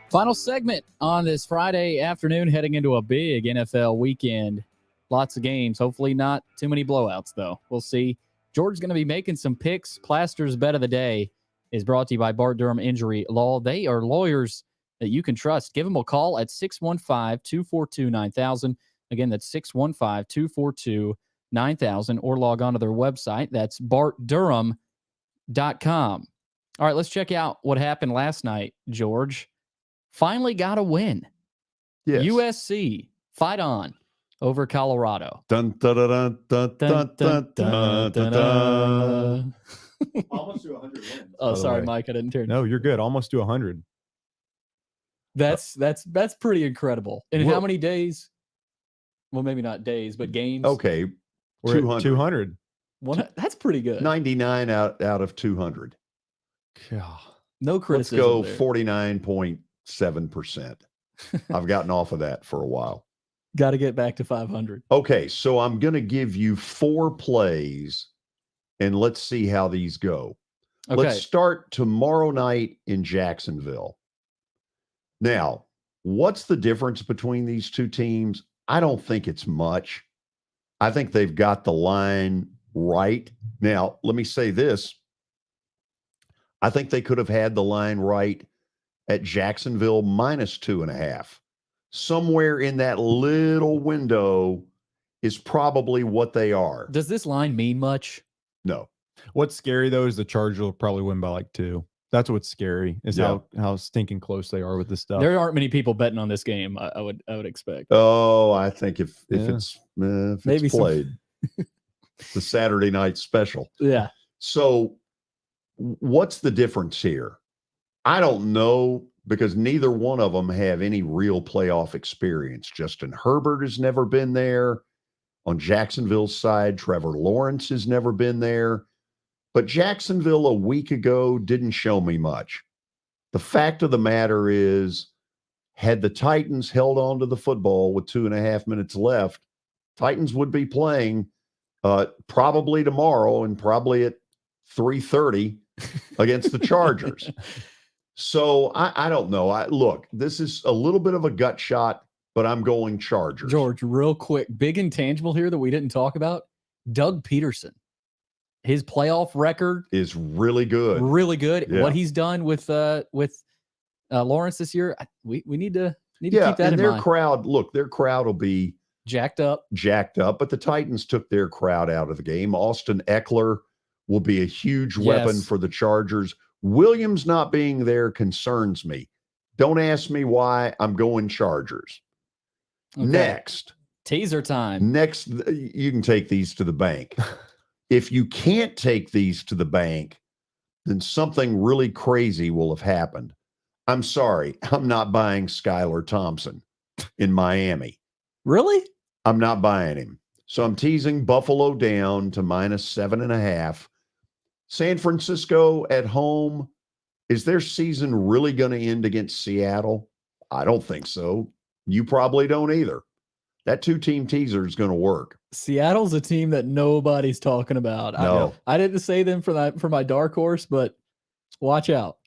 Final segment on this Friday afternoon, heading into a big NFL weekend. Lots of games. Hopefully not too many blowouts, though. We'll see. George's going to be making some picks. Plaster's Bet of the Day is brought to you by Bart Durham Injury Law. They are lawyers that you can trust. Give them a call at 615-242-9000. Again, that's 615-242-9000, or log on to their website. That's bartdurham.com. All right, let's check out what happened last night, George. Finally got a win.
Yes.
USC, fight on over Colorado.
Dun, dun, dun, dun, dun, dun, dun, dun, dun.
Almost to 100 wins.
Oh, sorry, Mike, I didn't turn.
No, you're good. Almost to 100.
That's pretty incredible. In how many days? Well, maybe not days, but games.
Okay,
We're
200.
at 200.
That's pretty good.
99 out of 200.
God.
No
Let's
criticism.
go
there.
49.7%. I've gotten off of that for a while.
Got to get back to 500.
Okay, so I'm going to give you 4 plays, and let's see how these go.
Okay.
Let's start tomorrow night in Jacksonville. Now, what's the difference between these two teams? I don't think it's much. I think they've got the line right. Now, let me say this. I think they could have had the line right at Jacksonville -2.5. Somewhere in that little window is probably what they are.
Does this line mean much?
No.
What's scary, though, is the Chargers will probably win by like 2. That's what's scary, is how stinking close they are with this stuff.
There aren't many people betting on this game, I would expect.
Oh, I think if it's
Maybe
played, the Saturday night special.
Yeah.
So what's the difference here? I don't know, because neither one of them have any real playoff experience. Justin Herbert has never been there. On Jacksonville's side, Trevor Lawrence has never been there. But Jacksonville a week ago didn't show me much. The fact of the matter is, had the Titans held on to the football with 2.5 minutes left, Titans would be playing probably tomorrow and probably at 3:30 against the Chargers. So I don't know. Look, this is a little bit of a gut shot, but I'm going Chargers.
George, real quick, big intangible here that we didn't talk about. Doug Peterson. His playoff record
is really good.
Really good.
Yeah.
What he's done with Lawrence this year, we need to keep that
and
in
their
mind.
crowd, look, their crowd will be
jacked up,
but the Titans took their crowd out of the game. Austin Eckler will be a huge weapon for the Chargers. Williams not being there concerns me. Don't ask me why. I'm going Chargers.
Okay.
Next.
Teaser time.
Next, you can take these to the bank. If you can't take these to the bank, then something really crazy will have happened. I'm sorry. I'm not buying Skylar Thompson in Miami.
Really?
I'm not buying him. So I'm teasing Buffalo down to -7.5. San Francisco at home. Is their season really going to end against Seattle? I don't think so. You probably don't either. That 2-team teaser is going to work.
Seattle's a team that nobody's talking about.
No.
I didn't say them for my dark horse, but watch out.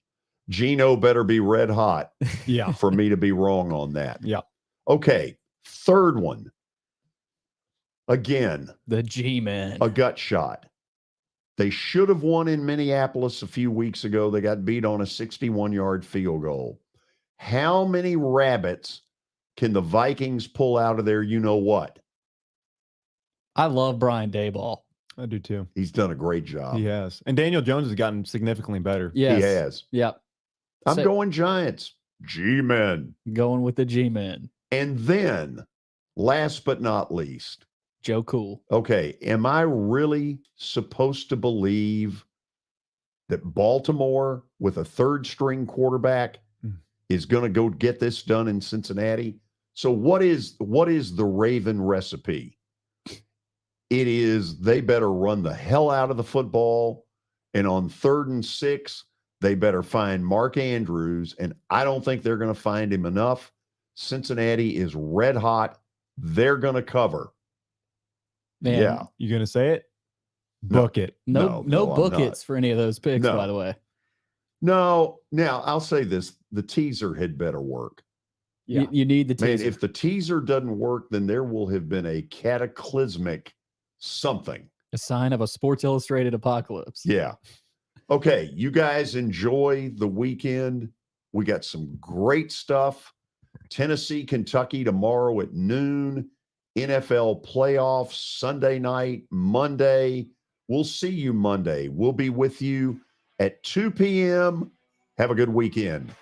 Geno better be red hot
Yeah.
for me to be wrong on that.
Yeah.
Okay, third one. Again,
the G-Men.
A gut shot. They should have won in Minneapolis a few weeks ago. They got beat on a 61-yard field goal. How many rabbits can the Vikings pull out of there? You know what?
I love Brian Daboll.
I do too.
He's done a great job.
He has. And Daniel Jones has gotten significantly better.
Yes.
He has.
Yep.
I'm going Giants. G-Men.
Going with the G-Men.
And then, last but not least,
Joe Cool.
Okay, am I really supposed to believe that Baltimore with a third-string quarterback is going to go get this done in Cincinnati? So what is the Raven recipe? It is they better run the hell out of the football, and on 3rd and 6, they better find Mark Andrews, and I don't think they're going to find him enough. Cincinnati is red hot. They're going to cover.
Man,
yeah.
You going to say it? Book it.
No book it's for any of those picks, by the way.
No. Now, I'll say this. The teaser had better work.
Yeah. You need the teaser.
Man, if the teaser doesn't work, then there will have been a cataclysmic something.
A sign of a Sports Illustrated apocalypse.
Yeah. Okay, you guys enjoy the weekend. We got some great stuff. Tennessee, Kentucky tomorrow at noon. NFL playoffs Sunday night, Monday. We'll see you Monday. We'll be with you at 2 p.m. Have a good weekend.